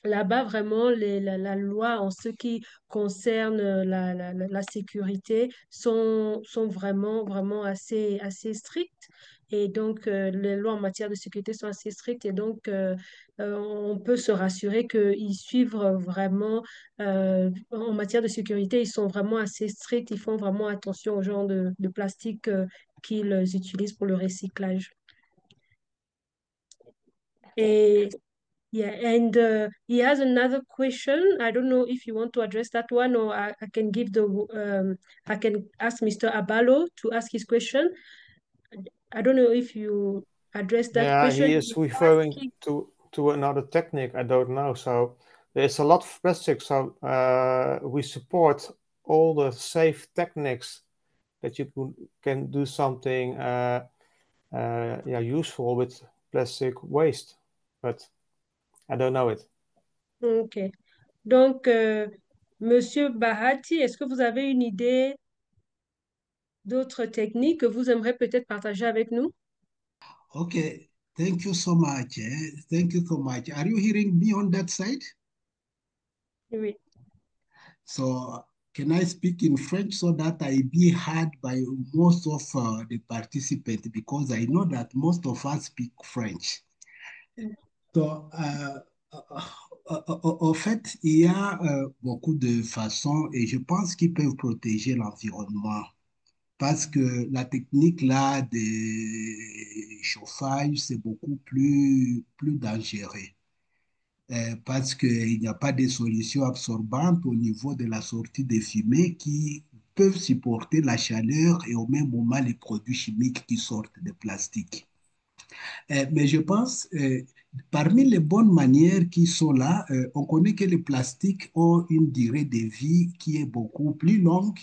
là-bas, vraiment, la loi en ce qui concerne la sécurité sont vraiment, vraiment assez strictes. Et donc, les lois en matière de sécurité sont assez strictes. Et donc, on peut se rassurer qu'ils suivent vraiment, en matière de sécurité, ils sont vraiment assez stricts. Ils font vraiment attention au genre de plastique qu'ils utilisent pour le recyclage. Parfait. Et yeah, and he has another question. I don't know if you want to address that one, or I can give I can ask Mr. Abalo to ask his question. I don't know if you address that Yeah, question. he is referring to another technique. I don't know. So there's a lot of plastic. So we support all the safe techniques that you can do something yeah, useful with plastic waste. But I don't know it. Ok. Donc, Monsieur Bahati, est-ce que vous avez une idée d'autres techniques que vous aimeriez peut-être partager avec nous? Okay, thank you so much. Thank you so much. Are you hearing me on that side? Oui. So can I speak in French so that I be heard by most of the participants because I know that most of us speak French. So, en fait, il y a beaucoup de façons et je pense qu'ils peuvent protéger l'environnement parce que la technique là de chauffage, c'est beaucoup plus dangereux. Parce qu'il n'y a pas de solution absorbante au niveau de la sortie des fumées qui peuvent supporter la chaleur et au même moment les produits chimiques qui sortent des plastiques. Mais je pense, parmi les bonnes manières qui sont là, on connaît que les plastiques ont une durée de vie qui est beaucoup plus longue.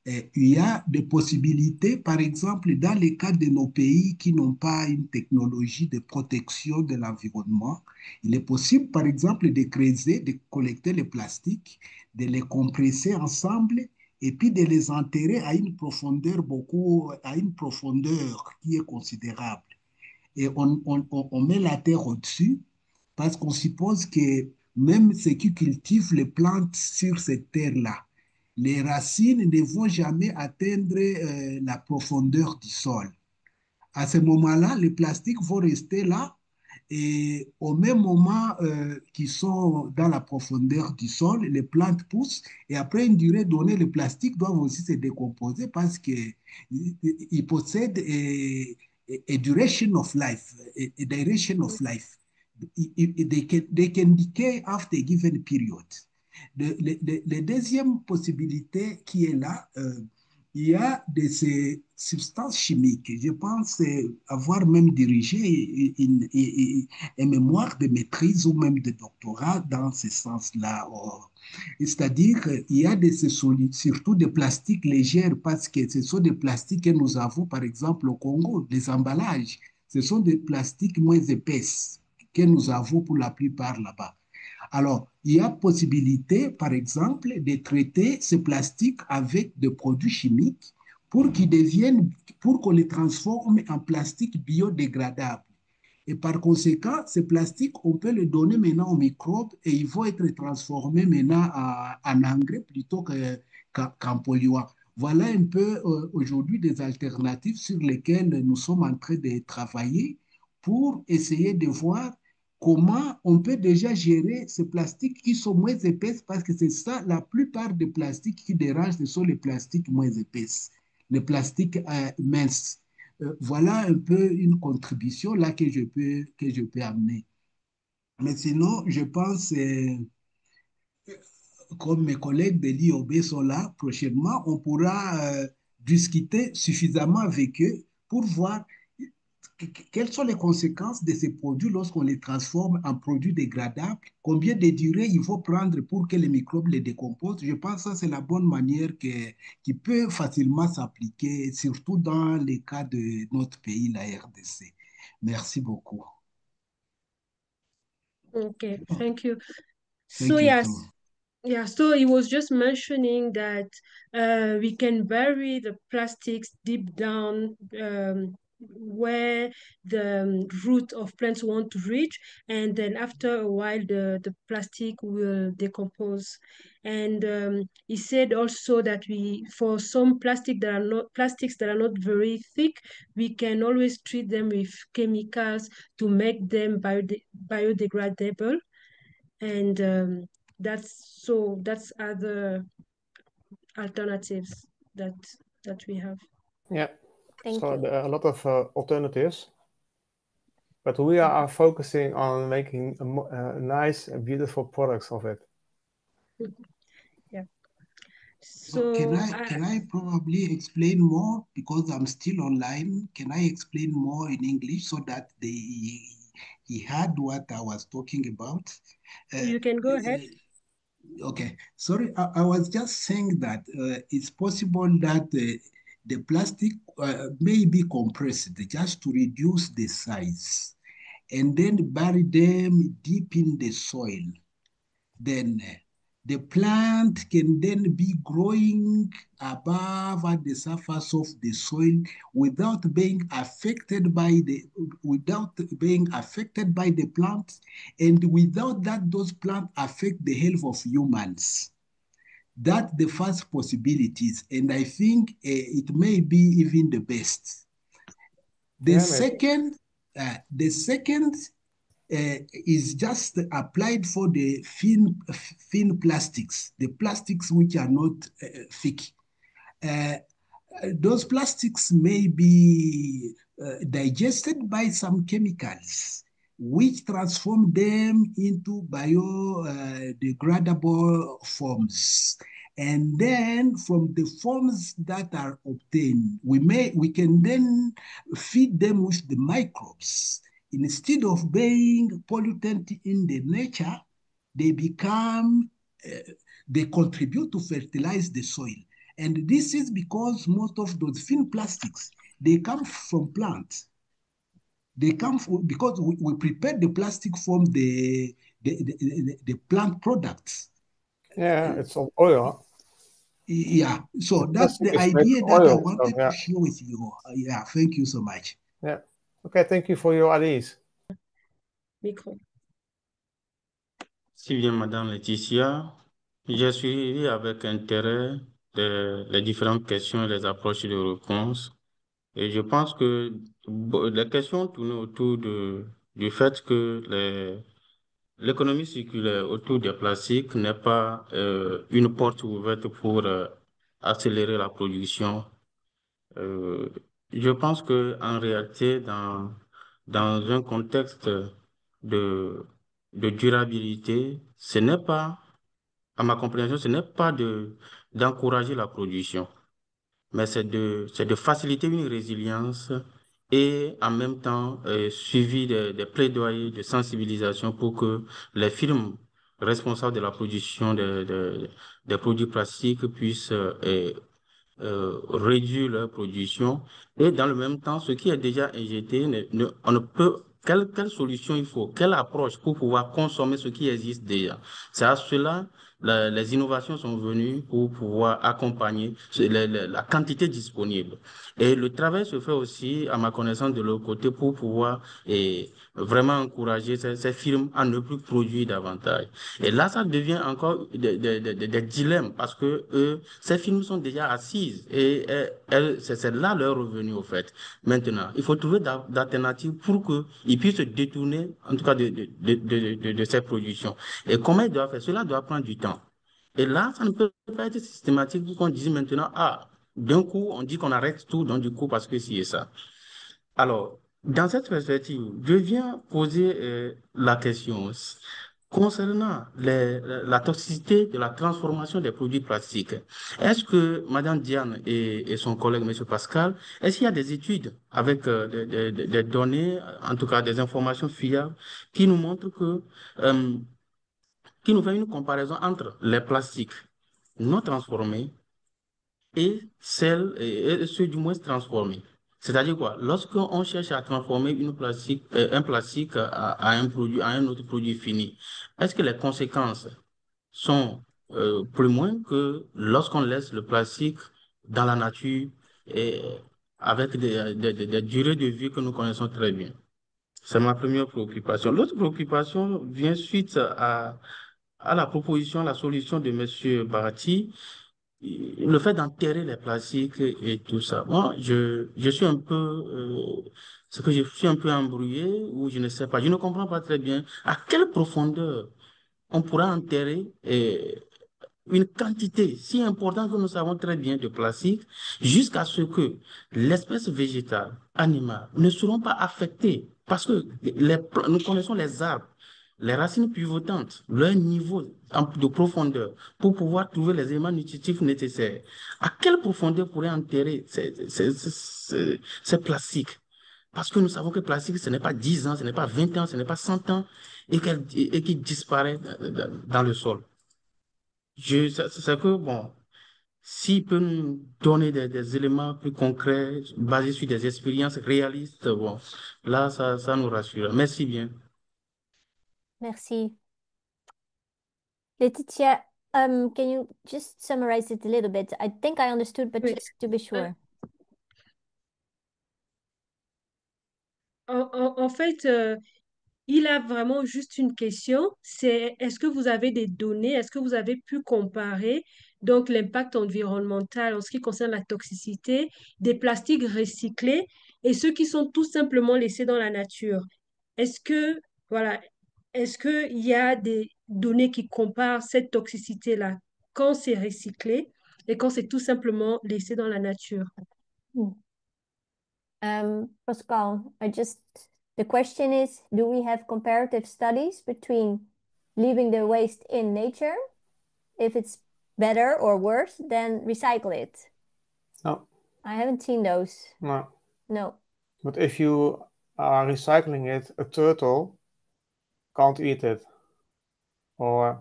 Il y a des possibilités, par exemple, dans les cas de nos pays qui n'ont pas une technologie de protection de l'environnement, il est possible, par exemple, de creuser, de collecter les plastiques, de les compresser ensemble et puis de les enterrer à une profondeur à une profondeur qui est considérable. Et on met la terre au-dessus parce qu'on suppose que même ceux qui cultivent les plantes sur cette terre-là, les racines ne vont jamais atteindre la profondeur du sol. À ce moment-là, les plastiques vont rester là et au même moment qu'ils sont dans la profondeur du sol, les plantes poussent et après une durée donnée, les plastiques doivent aussi se décomposer parce qu'ils possèdent a duration of life, a duration of life. They can decay after a given period. La deuxième possibilité qui est là, il y a de ces substances chimiques. Je pense avoir même dirigé une mémoire de maîtrise ou même de doctorat dans ce sens-là. C'est-à-dire qu'il y a surtout des plastiques légers parce que ce sont des plastiques que nous avons, par exemple, au Congo, des emballages. Ce sont des plastiques moins épaisses que nous avons pour la plupart là-bas. Alors, il y a possibilité, par exemple, de traiter ces plastiques avec des produits chimiques pour qu'on les transforme en plastique biodégradable. Et par conséquent, ces plastiques, on peut les donner maintenant aux microbes et ils vont être transformés maintenant en engrais plutôt qu'en polluants. Voilà un peu aujourd'hui des alternatives sur lesquelles nous sommes en train de travailler pour essayer de voir comment on peut déjà gérer ces plastiques qui sont moins épaisses parce que c'est ça, la plupart des plastiques qui dérangent, ce sont les plastiques moins épaisses, les plastiques minces. Voilà un peu une contribution là que je peux amener. Mais sinon, je pense comme mes collègues de l'IOB sont là, prochainement, on pourra discuter suffisamment avec eux pour voir quelles sont les conséquences de ces produits lorsqu'on les transforme en produits dégradables, combien de durée il faut prendre pour que les microbes les décomposent. Je pense que ça, c'est la bonne manière qui peut facilement s'appliquer, surtout dans les cas de notre pays, la RDC. Merci beaucoup. Okay, thank you. So Thank you yes, too. yeah, so he was just mentioning that we can bury the plastics deep down where the root of plants want to reach, and then after a while the plastic will decompose. And he said also that for some plastics that are not very thick, we can always treat them with chemicals to make them biodegradable. And that's other alternatives that we have. Yeah. Thank So you. there are a lot of alternatives, but we are focusing on making nice and beautiful products of it. Yeah. So can I probably explain more because I'm still online? Can I explain more in English so that he heard what I was talking about? You can go ahead. Okay, sorry, I was just saying that it's possible that the plastic may be compressed just to reduce the size and then bury them deep in the soil. Then the plant can then be growing above at the surface of the soil without being affected by the plant, and without that those plants affect the health of humans. That's the first possibilities, and I think it may be even the best. The second is just applied for the thin plastics, the plastics which are not thick. Those plastics may be digested by some chemicals, which transform them into biodegradable forms. And then from the forms that are obtained, we can then feed them with the microbes. Instead of being pollutant in the nature, they contribute to fertilize the soil. And this is because most of those thin plastics, they come from plants. They come from, because we prepare the plastic from the plant products. Yeah, it's all oil. Yeah, so The that's plastic the is made idea from that I oil, wanted so, yeah. to share with you. Yeah, thank you so much. Yeah. Okay, thank you for your ideas. Micro. Si bien, Madame Laetitia, j'ai suivi avec intérêt les différentes questions et les approches de réponse. Et je pense que les questions tournent autour du fait que l'économie circulaire autour des plastiques n'est pas une porte ouverte pour accélérer la production. Je pense que en réalité, dans un contexte de, de durabilité, ce n'est pas, à ma compréhension, ce n'est pas d'encourager la production, mais c'est de faciliter une résilience et en même temps suivi des plaidoyers de sensibilisation pour que les firmes responsables de la production des produits plastiques puissent réduire leur production et dans le même temps, ce qui est déjà injecté, on ne peut, quelle solution il faut, quelle approche pour pouvoir consommer ce qui existe déjà. C'est à cela les innovations sont venues pour pouvoir accompagner la quantité disponible. Et le travail se fait aussi, à ma connaissance, de l'autre côté pour pouvoir vraiment encourager ces firmes à ne plus produire davantage. Et là, ça devient encore des dilemmes parce que ces firmes sont déjà assises et c'est là leur revenu au fait. Maintenant, il faut trouver d'alternatives pour qu'ils puissent se détourner, en tout cas, de ces productions. Et comment ils doivent faire? Cela doit prendre du temps. Et là, ça ne peut pas être systématique pour qu'on dise maintenant, ah, d'un coup, on dit qu'on arrête tout, donc du coup, parce que si et ça. Alors, dans cette perspective, je viens poser la question. concernant la toxicité de la transformation des produits plastiques, est-ce que Madame Diane et son collègue Monsieur Pascal, est-ce qu'il y a des études avec des données, en tout cas des informations fiables, qui nous montrent qui nous fait une comparaison entre les plastiques non transformés et ceux du moins transformés? C'est-à-dire quoi? Lorsqu'on cherche à transformer un plastique à un produit, à un autre produit fini, est-ce que les conséquences sont plus moins que lorsqu'on laisse le plastique dans la nature et avec des durées de vie que nous connaissons très bien? C'est ma première préoccupation. L'autre préoccupation vient suite à la proposition, la solution de Monsieur Barati, le fait d'enterrer les plastiques et tout ça. Moi, je suis un peu, ce que je suis un peu embrouillé ou je ne sais pas, je ne comprends pas très bien à quelle profondeur on pourra enterrer une quantité si importante que nous savons très bien de plastique jusqu'à ce que l'espèce végétale, animale ne seront pas affectées parce que nous connaissons les arbres, les racines pivotantes, leur niveau de profondeur pour pouvoir trouver les éléments nutritifs nécessaires. À quelle profondeur pourrait enterrer ces plastiques? Parce que nous savons que le plastique, ce n'est pas 10 ans, ce n'est pas 20 ans, ce n'est pas 100 ans et qu'il disparaît dans le sol. C'est que, bon, s'il peut nous donner des éléments plus concrets, basés sur des expériences réalistes, bon, là, ça nous rassure. Merci bien. Merci. Laetitia, can you just summarize it a little bit? I think I understood, but Oui. just to be sure. En fait, il a vraiment juste une question, c'est est-ce que vous avez des données, est-ce que vous avez pu comparer donc l'impact environnemental en ce qui concerne la toxicité des plastiques recyclés et ceux qui sont tout simplement laissés dans la nature? Est-ce que, voilà, est-ce qu'il y a des données qui comparent cette toxicité-là quand c'est recyclé et quand c'est tout simplement laissé dans la nature? Pascal, the question is, do we have comparative studies between leaving the waste in nature, if it's better or worse than recycle it? No. I haven't seen those. No. No. But if you are recycling it, a turtle can't eat it, or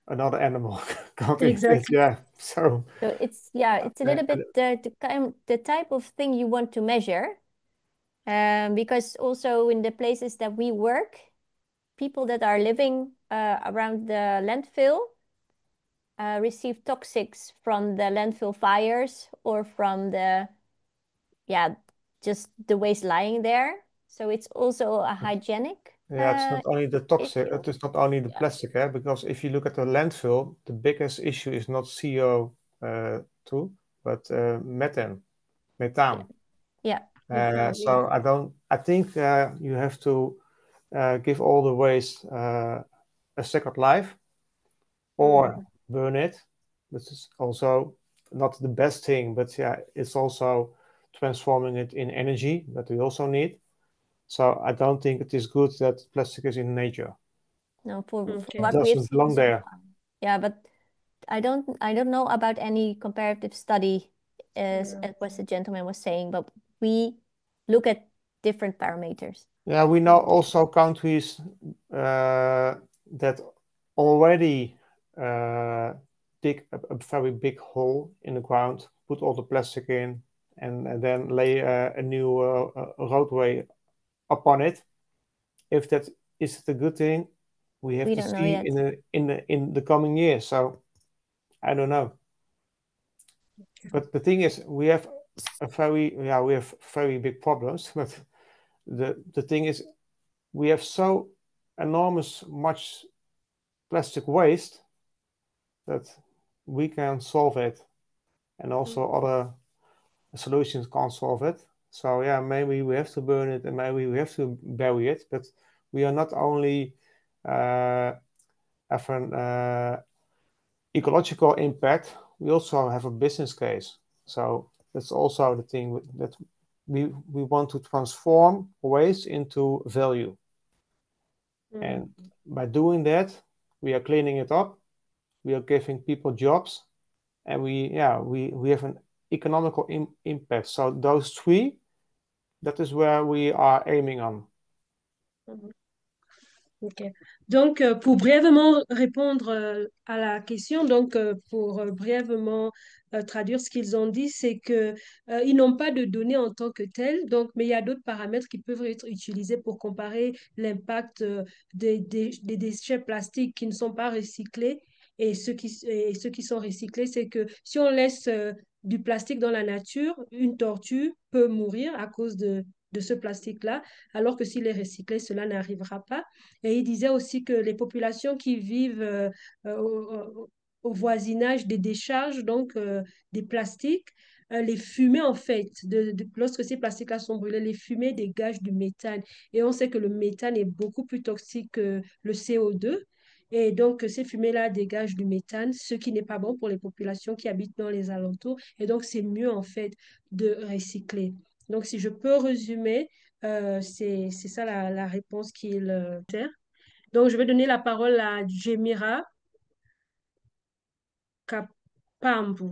another animal can't eat it. Exactly. Yeah. So it's a little bit the type of thing you want to measure. Because also in the places that we work, people that are living around the landfill receive toxics from the landfill fires or from just the waste lying there. So it's also a hygienic. yeah, it's not only the toxic, issue. it is not only the plastic, because if you look at the landfill, the biggest issue is not CO2, but methane. Yeah. So I think you have to give all the waste a second life or burn it. This is also not the best thing, but yeah, it's also transforming it in energy that we also need. So I don't think it is good that plastic is in nature. No, for Okay. what It we have doesn't seen belong so there. far. Yeah, but I don't know about any comparative study, as what the gentleman was saying, but we look at different parameters. Yeah, we know also countries that already dig a very big hole in the ground, put all the plastic in, and then lay a new roadway upon it. If that is a good thing, we have We to don't know see yet. in the coming years. So I don't know. But the thing is, we have very big problems. But the thing is, we have so enormous much plastic waste that we can solve it, and also other solutions can't solve it. So yeah, maybe we have to burn it and maybe we have to bury it, but we are not only have an ecological impact, we also have a business case. So that's also the thing that we want to transform waste into value. And by doing that, we are cleaning it up, we are giving people jobs, and we have an economical impact. So those three, that is where we are aiming on. Ok. Donc, pour brièvement répondre à la question, donc pour brièvement traduire ce qu'ils ont dit, c'est que ils n'ont pas de données en tant que telles, donc, mais il y a d'autres paramètres qui peuvent être utilisés pour comparer l'impact des déchets plastiques qui ne sont pas recyclés et ceux qui sont recyclés. C'est que si on laisse du plastique dans la nature, une tortue peut mourir à cause de ce plastique-là, alors que s'il est recyclé, cela n'arrivera pas. Et il disait aussi que les populations qui vivent au voisinage des décharges, donc des plastiques, les fumées, en fait, lorsque ces plastiques-là sont brûlés, les fumées dégagent du méthane. Et on sait que le méthane est beaucoup plus toxique que le CO2. Et donc, ces fumées-là dégagent du méthane, ce qui n'est pas bon pour les populations qui habitent dans les alentours. Et donc, c'est mieux, en fait, de recycler. Donc, si je peux résumer, c'est ça la réponse qu'il fait. Donc, je vais donner la parole à Jemira Kapambu.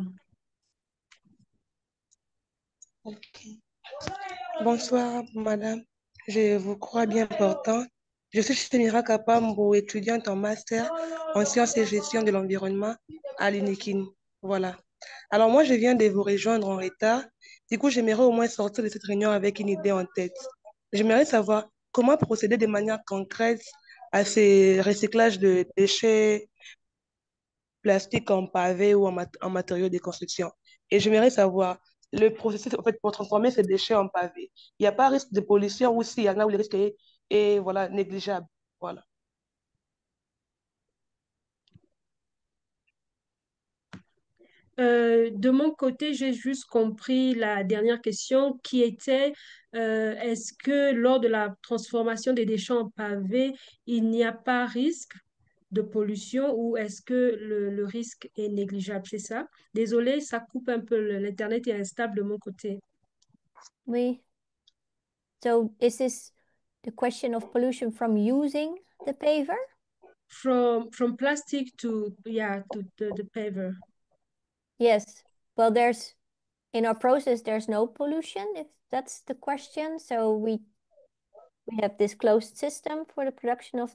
Bonsoir, madame. Je vous crois bien portant. Je suis Jemira Kapambu, étudiante en master en sciences et gestion de l'environnement à l'UNIKIN. Voilà. Alors, moi, je viens de vous rejoindre en retard. Du coup, j'aimerais au moins sortir de cette réunion avec une idée en tête. J'aimerais savoir comment procéder de manière concrète à ces recyclages de déchets plastiques en pavé ou en matériaux de construction. Et j'aimerais savoir le processus en fait, pour transformer ces déchets en pavé. Il n'y a pas risque de pollution ou s'il y en a où le risque est voilà, négligeable. Voilà. De mon côté, j'ai juste compris la dernière question qui était est-ce que lors de la transformation des déchets en pavés, il n'y a pas risque de pollution ou est-ce que le risque est négligeable? C'est ça? Désolée, ça coupe un peu. L'Internet est instable de mon côté. Oui. So is this the question of pollution from using the paver? From plastic to the paver. Yes. Well, in our process, there's no pollution, if that's the question. So we have this closed system for the production of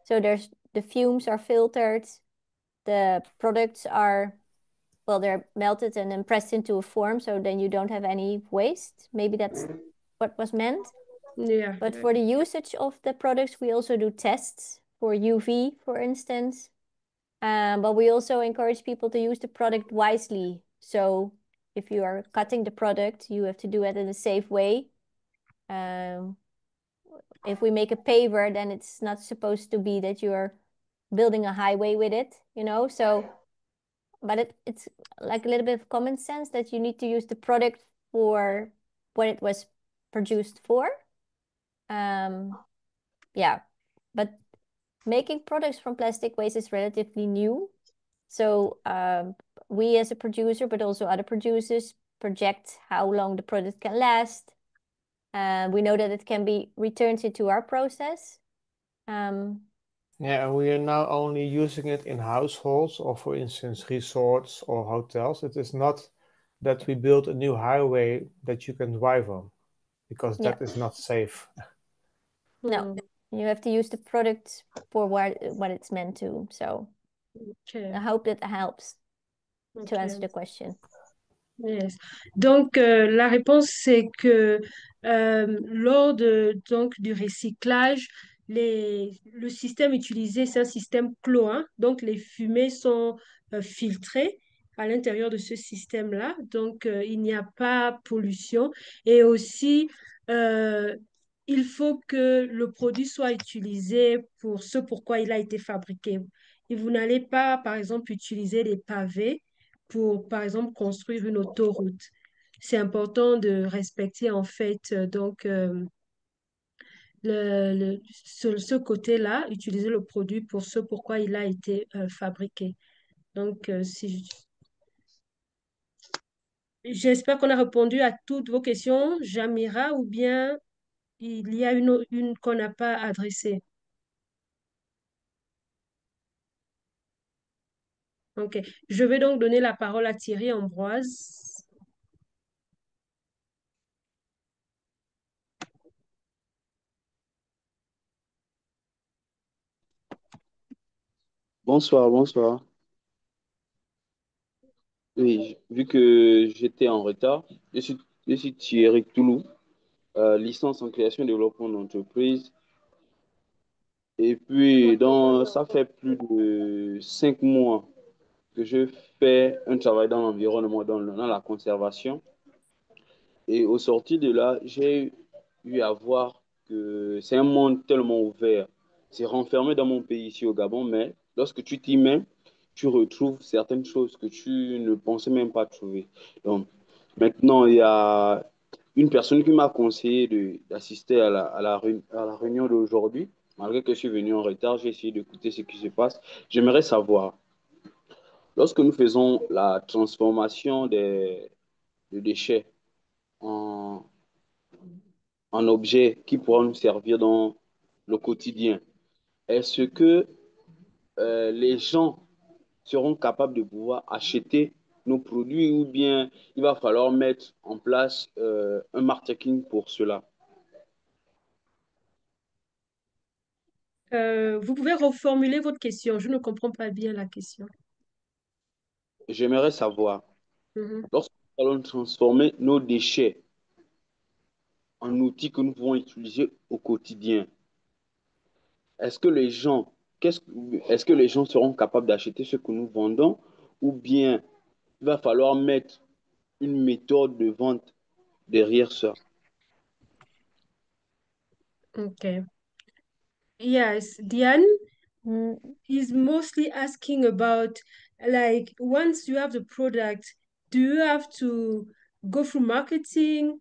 so the fumes are filtered, the products are, well, they're melted and then pressed into a form, so then you don't have any waste. Maybe that's what was meant. Yeah. But for the usage of the products, we also do tests for UV, for instance. But we also encourage people to use the product wisely. So if you are cutting the product, you have to do it in a safe way. If we make a paver, then it's not supposed to be that you're building a highway with it, So, but it's like a little bit of common sense that you need to use the product for what it was produced for. Yeah, but making products from plastic waste is relatively new. So we as a producer, but also other producers, project how long the product can last. We know that it can be returned into our process. Yeah, and we are now only using it in households or, for instance, resorts or hotels. It is not that we build a new highway that you can drive on, because that is not safe. No, you have to use the product for what it's meant to. So I hope that helps to answer the question. Yes. Donc, la réponse, c'est que lors donc, du recyclage, le système utilisé, c'est un système clos, hein. Donc, les fumées sont filtrées à l'intérieur de ce système-là. Donc, il n'y a pas pollution. Et aussi, il faut que le produit soit utilisé pour ce pourquoi il a été fabriqué. Et vous n'allez pas, par exemple, utiliser des pavés pour, par exemple, construire une autoroute. C'est important de respecter, en fait, donc, ce côté-là, utiliser le produit pour ce pourquoi il a été fabriqué. Donc, j'espère qu'on a répondu à toutes vos questions, Jamira, ou bien il y a une qu'on n'a pas adressée. Ok. Je vais donc donner la parole à Thierry Ambroise. Bonsoir, bonsoir. Oui, vu que j'étais en retard, je suis Thierry Toulou, licence en création et développement d'entreprise. Et puis, ça fait plus de 5 mois que je fais un travail dans l'environnement, dans la conservation. Et au sorti de là, j'ai eu à voir que c'est un monde tellement ouvert. C'est renfermé dans mon pays ici au Gabon, mais lorsque tu t'y mets, tu retrouves certaines choses que tu ne pensais même pas trouver. Donc, maintenant, il y a une personne qui m'a conseillé d'assister à la réunion d'aujourd'hui. Malgré que je suis venu en retard, j'ai essayé d'écouter ce qui se passe. J'aimerais savoir, lorsque nous faisons la transformation des déchets en, en objets qui pourront nous servir dans le quotidien, est-ce que les gens seront capables de pouvoir acheter nos produits ou bien il va falloir mettre en place un marketing pour cela? Vous pouvez reformuler votre question. Je ne comprends pas bien la question. J'aimerais savoir, Mhm. lorsque nous allons transformer nos déchets en outils que nous pouvons utiliser au quotidien, est-ce que les gens, est-ce que les gens seront capables d'acheter ce que nous vendons ou bien il va falloir mettre une méthode de vente derrière ça? Okay. Yes, Diane Mm, is mostly asking about like once you have the product, do you have to go through marketing,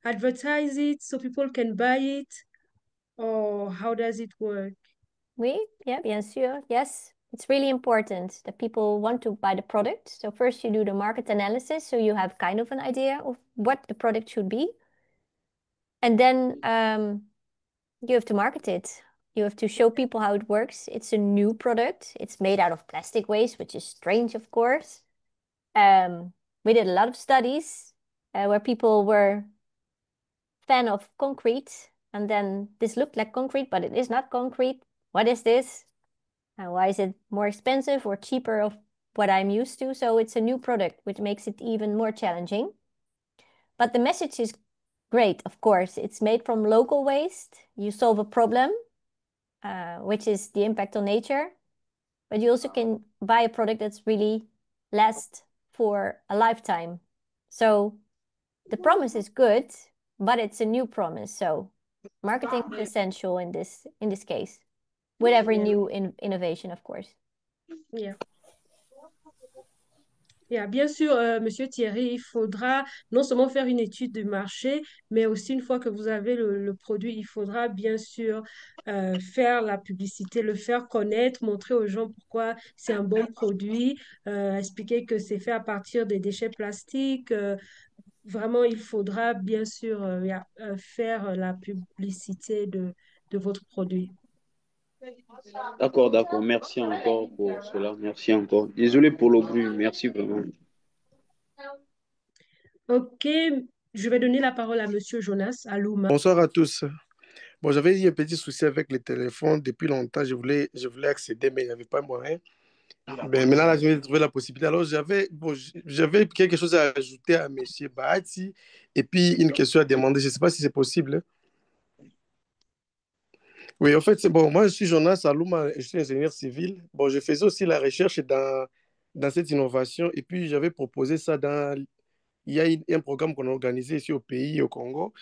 advertise it so people can buy it, or how does it work? Oui, yeah, bien sûr. Yes, it's really important that people want to buy the product. So first you do the market analysis, so you have kind of an idea of what the product should be. And then you have to market it. You have to show people how it works. It's a new product. It's made out of plastic waste, which is strange, of course. We did a lot of studies where people were fan of concrete, and then this looked like concrete, but it is not concrete. What is this? And why is it more expensive or cheaper of what I'm used to? So it's a new product, which makes it even more challenging. But the message is great, of course. It's made from local waste. You solve a problem, which is the impact on nature. But you also can buy a product that's really lasts for a lifetime. So the promise is good, but it's a new promise. So marketing is essential in this case, with every Yeah. new innovation, of course. Yeah. Yeah. Bien sûr, Monsieur Thierry, il faudra non seulement faire une étude de marché, mais aussi une fois que vous avez le produit, il faudra bien sûr faire la publicité, le faire connaître, montrer aux gens pourquoi c'est un bon produit, expliquer que c'est fait à partir des déchets plastiques. Vraiment, il faudra bien sûr yeah, faire la publicité de votre produit. D'accord, d'accord. Merci encore pour cela. Merci encore. Désolé pour le bruit. Merci vraiment. Ok, je vais donner la parole à Monsieur Jonas Alouma. Bonsoir à tous. Bon, j'avais eu un petit souci avec le téléphone depuis longtemps. Je voulais accéder, mais il n'y avait pas moyen. Ben, maintenant, là, je vais trouver la possibilité. Alors, j'avais quelque chose à ajouter à M. Bahati et puis une question à demander. Je ne sais pas si c'est possible. Oui, en fait, c'est bon. Moi, je suis Jonas Alouma, je suis ingénieur civil. Bon, je faisais aussi la recherche dans cette innovation et puis j'avais proposé ça dans. Il y a un programme qu'on a organisé ici au pays, au Congo.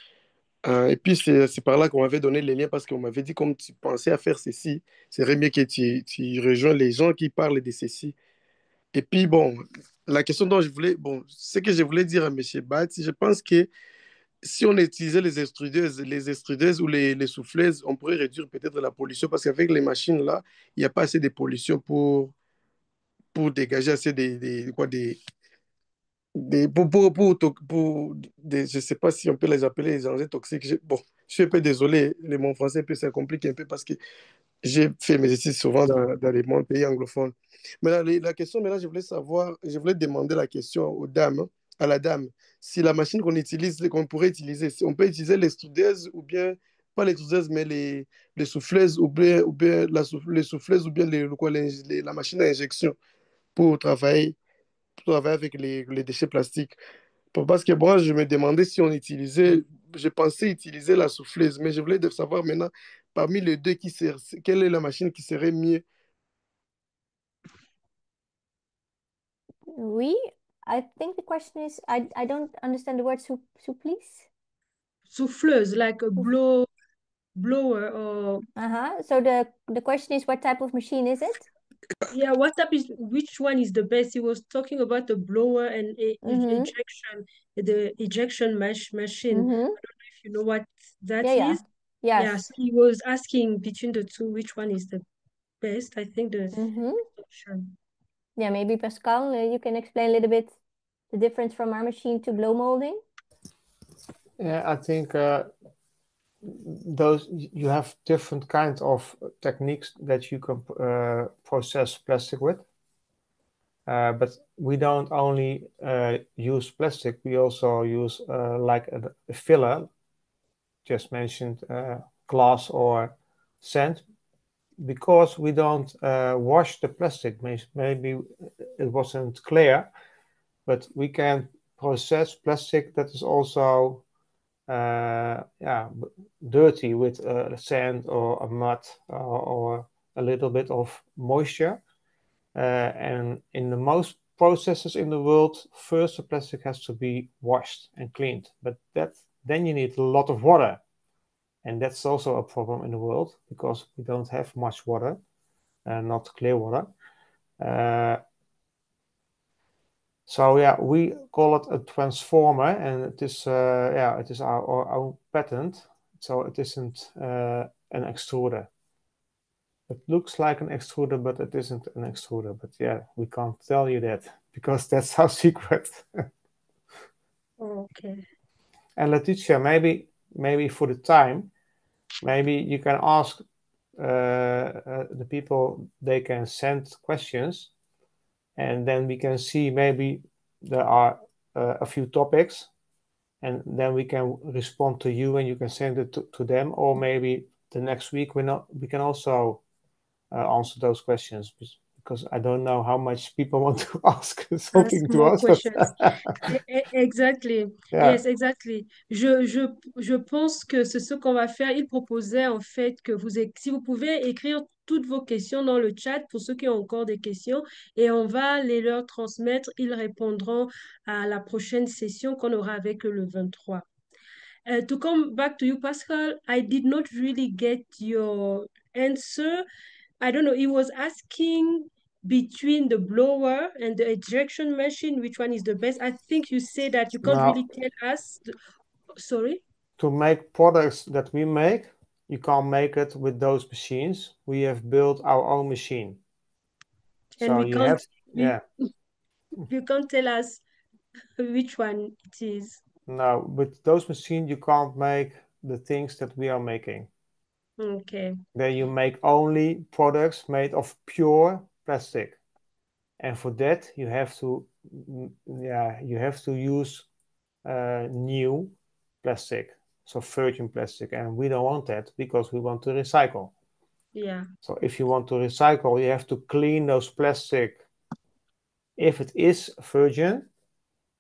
Et puis, c'est par là qu'on m'avait donné les liens parce qu'on m'avait dit, comme tu pensais à faire ceci, c'est serait mieux que tu rejoins les gens qui parlent de ceci. Et puis, bon, la question dont je voulais, bon, ce que je voulais dire à M. Bat, je pense que si on utilisait les extrudeuses ou les souffleuses, on pourrait réduire peut-être la pollution parce qu'avec les machines là, il n'y a pas assez de pollution pour dégager assez je ne sais pas si on peut les appeler les engins toxiques. Bon, je suis un peu désolé, mon français peut se complique un peu parce que j'ai fait mes études souvent dans les mondes pays anglophones. Maintenant, la question, maintenant, je voulais savoir, je voulais demander la question aux dames, hein, à la dame, si la machine qu'on utilise, qu'on pourrait utiliser, si on peut utiliser les soudeuses ou bien, pas les soudeuses, mais les souffleuses ou bien les souffleuses ou bien la machine à injection pour travailler avec les déchets plastiques. Parce que moi, je me demandais si on utilisait, je pensais utiliser la souffleuse, mais je voulais savoir maintenant, parmi les deux, quelle est la machine qui serait mieux. Oui, I think the question is, I don't understand the word please. Souffleuse, like a blower or... So the question is, what type of machine is it? Yeah, which one is the best? He was talking about the blower and ejection, the ejection machine. I don't know if you know what that is. Yes. Yeah, so he was asking between the two, which one is the best? I think the option. Yeah, maybe Pascal, you can explain a little bit the difference from our machine to blow molding. Yeah, I think you have different kinds of techniques that you can process plastic with. But we don't only use plastic, we also use like a filler, just mentioned glass or sand, because we don't wash the plastic. Maybe it wasn't clear, but we can process plastic that is also dirty with sand or a mud or a little bit of moisture. And in the most processes in the world, first the plastic has to be washed and cleaned. But then you need a lot of water. And that's also a problem in the world because we don't have much water, not clear water. So yeah, we call it a transformer, and it is our own patent. So it isn't an extruder. It looks like an extruder, but it isn't an extruder. But yeah, we can't tell you that because that's our secret. Okay. And Letitia, maybe for the time, maybe you can ask the people, they can send questions, and then we can see maybe there are a few topics, and then we can respond to you and you can send it to them, or maybe the next week we can also answer those questions, because I don't know how much people want to ask something to us. Exactly. Yeah. Yes, exactly. Je pense que c'est ce qu'on va faire. Il proposait en fait que si vous pouvez écrire toutes vos questions dans le chat pour ceux qui ont encore des questions et on va les leur transmettre. Ils répondront à la prochaine session qu'on aura avec le 23. To come back to you, Pascal, I did not really get your answer. I don't know. He was asking between the blower and the ejection machine, which one is the best? I think you say that you can't really tell us. Sorry? To make products that we make, you can't make it with those machines. We have built our own machine. And so we you can't, have, you can't tell us which one it is. No, with those machines, you can't make the things that we are making. Okay. Then you make only products made of pure plastic. And for that, you have to use new plastic, so virgin plastic. And we don't want that because we want to recycle. Yeah. So if you want to recycle, you have to clean those plastic if it is virgin,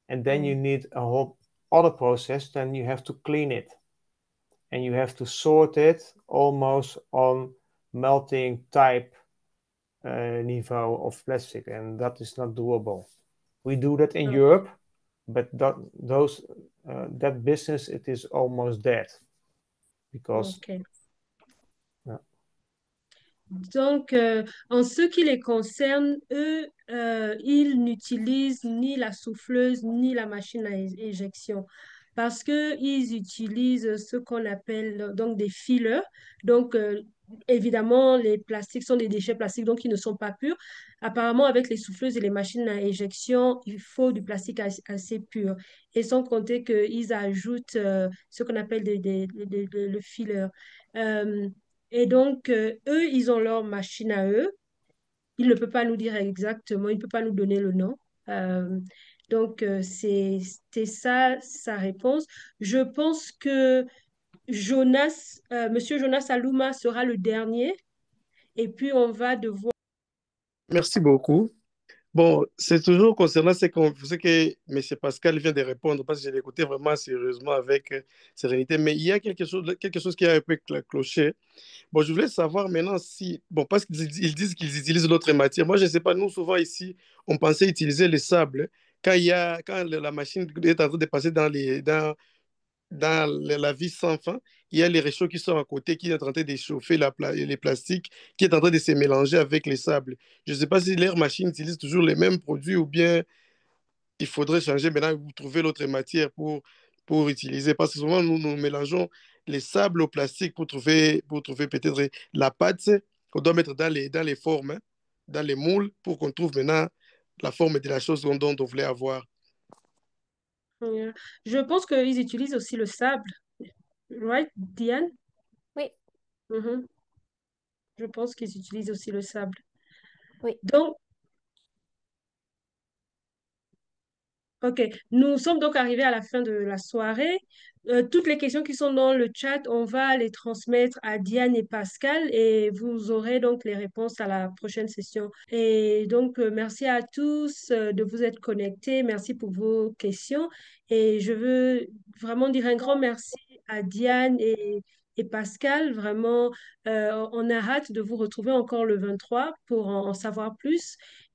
and then you need a whole other process. Then you have to clean it, and you have to sort it almost on melting type niveau of plastic, and that is not doable. We do that in Europe, but that business, it is almost dead because. Okay. Donc, en ce qui les concerne, eux, ils n'utilisent ni la souffleuse ni la machine à éjection parce qu'ils utilisent ce qu'on appelle donc des fillers. Donc, évidemment, les plastiques sont des déchets plastiques, donc ils ne sont pas purs. Apparemment, avec les souffleuses et les machines à éjection, il faut du plastique assez pur. Et sans compter qu'ils ajoutent ce qu'on appelle le filler. Et donc, eux, ils ont leur machine à eux. Il ne peut pas nous dire exactement, il ne peut pas nous donner le nom. Euh, donc, c'était ça sa réponse. Je pense que Monsieur Jonas Aluma sera le dernier. Et puis, on va devoir... Merci beaucoup. Bon, c'est toujours concernant ce que M. Pascal vient de répondre, parce que je l'ai écouté vraiment sérieusement avec sérénité. Mais il y a quelque chose qui a un peu cloché. Bon, je voulais savoir maintenant si, bon, parce qu'ils disent qu'ils utilisent d'autres matières. Moi, je ne sais pas, nous, souvent ici, on pensait utiliser le sable. Quand la machine est en train de passer dans la vie sans fin, il y a les réchauds qui sont à côté, qui est en train de chauffer les plastiques, qui est en train de se mélanger avec les sables. Je ne sais pas si leur machine utilise toujours les mêmes produits ou bien il faudrait changer maintenant ou trouver l'autre matière pour utiliser. Parce que souvent, nous mélangeons les sables au plastique pour trouver peut-être la pâte qu'on doit mettre dans les formes, hein, dans les moules, pour qu'on trouve maintenant la forme de la chose dont on voulait avoir. Je pense qu'ils utilisent aussi le sable. Right, Diane? Oui. Mhm. Je pense qu'ils utilisent aussi le sable. Oui. Donc, ok, nous sommes donc arrivés à la fin de la soirée. Toutes les questions qui sont dans le chat, on va les transmettre à Diane et Pascal et vous aurez donc les réponses à la prochaine session. Et donc, merci à tous de vous être connectés. Merci pour vos questions. Et je veux vraiment dire un grand merci à Diane et Pascal. Vraiment, on a hâte de vous retrouver encore le 23 pour en savoir plus.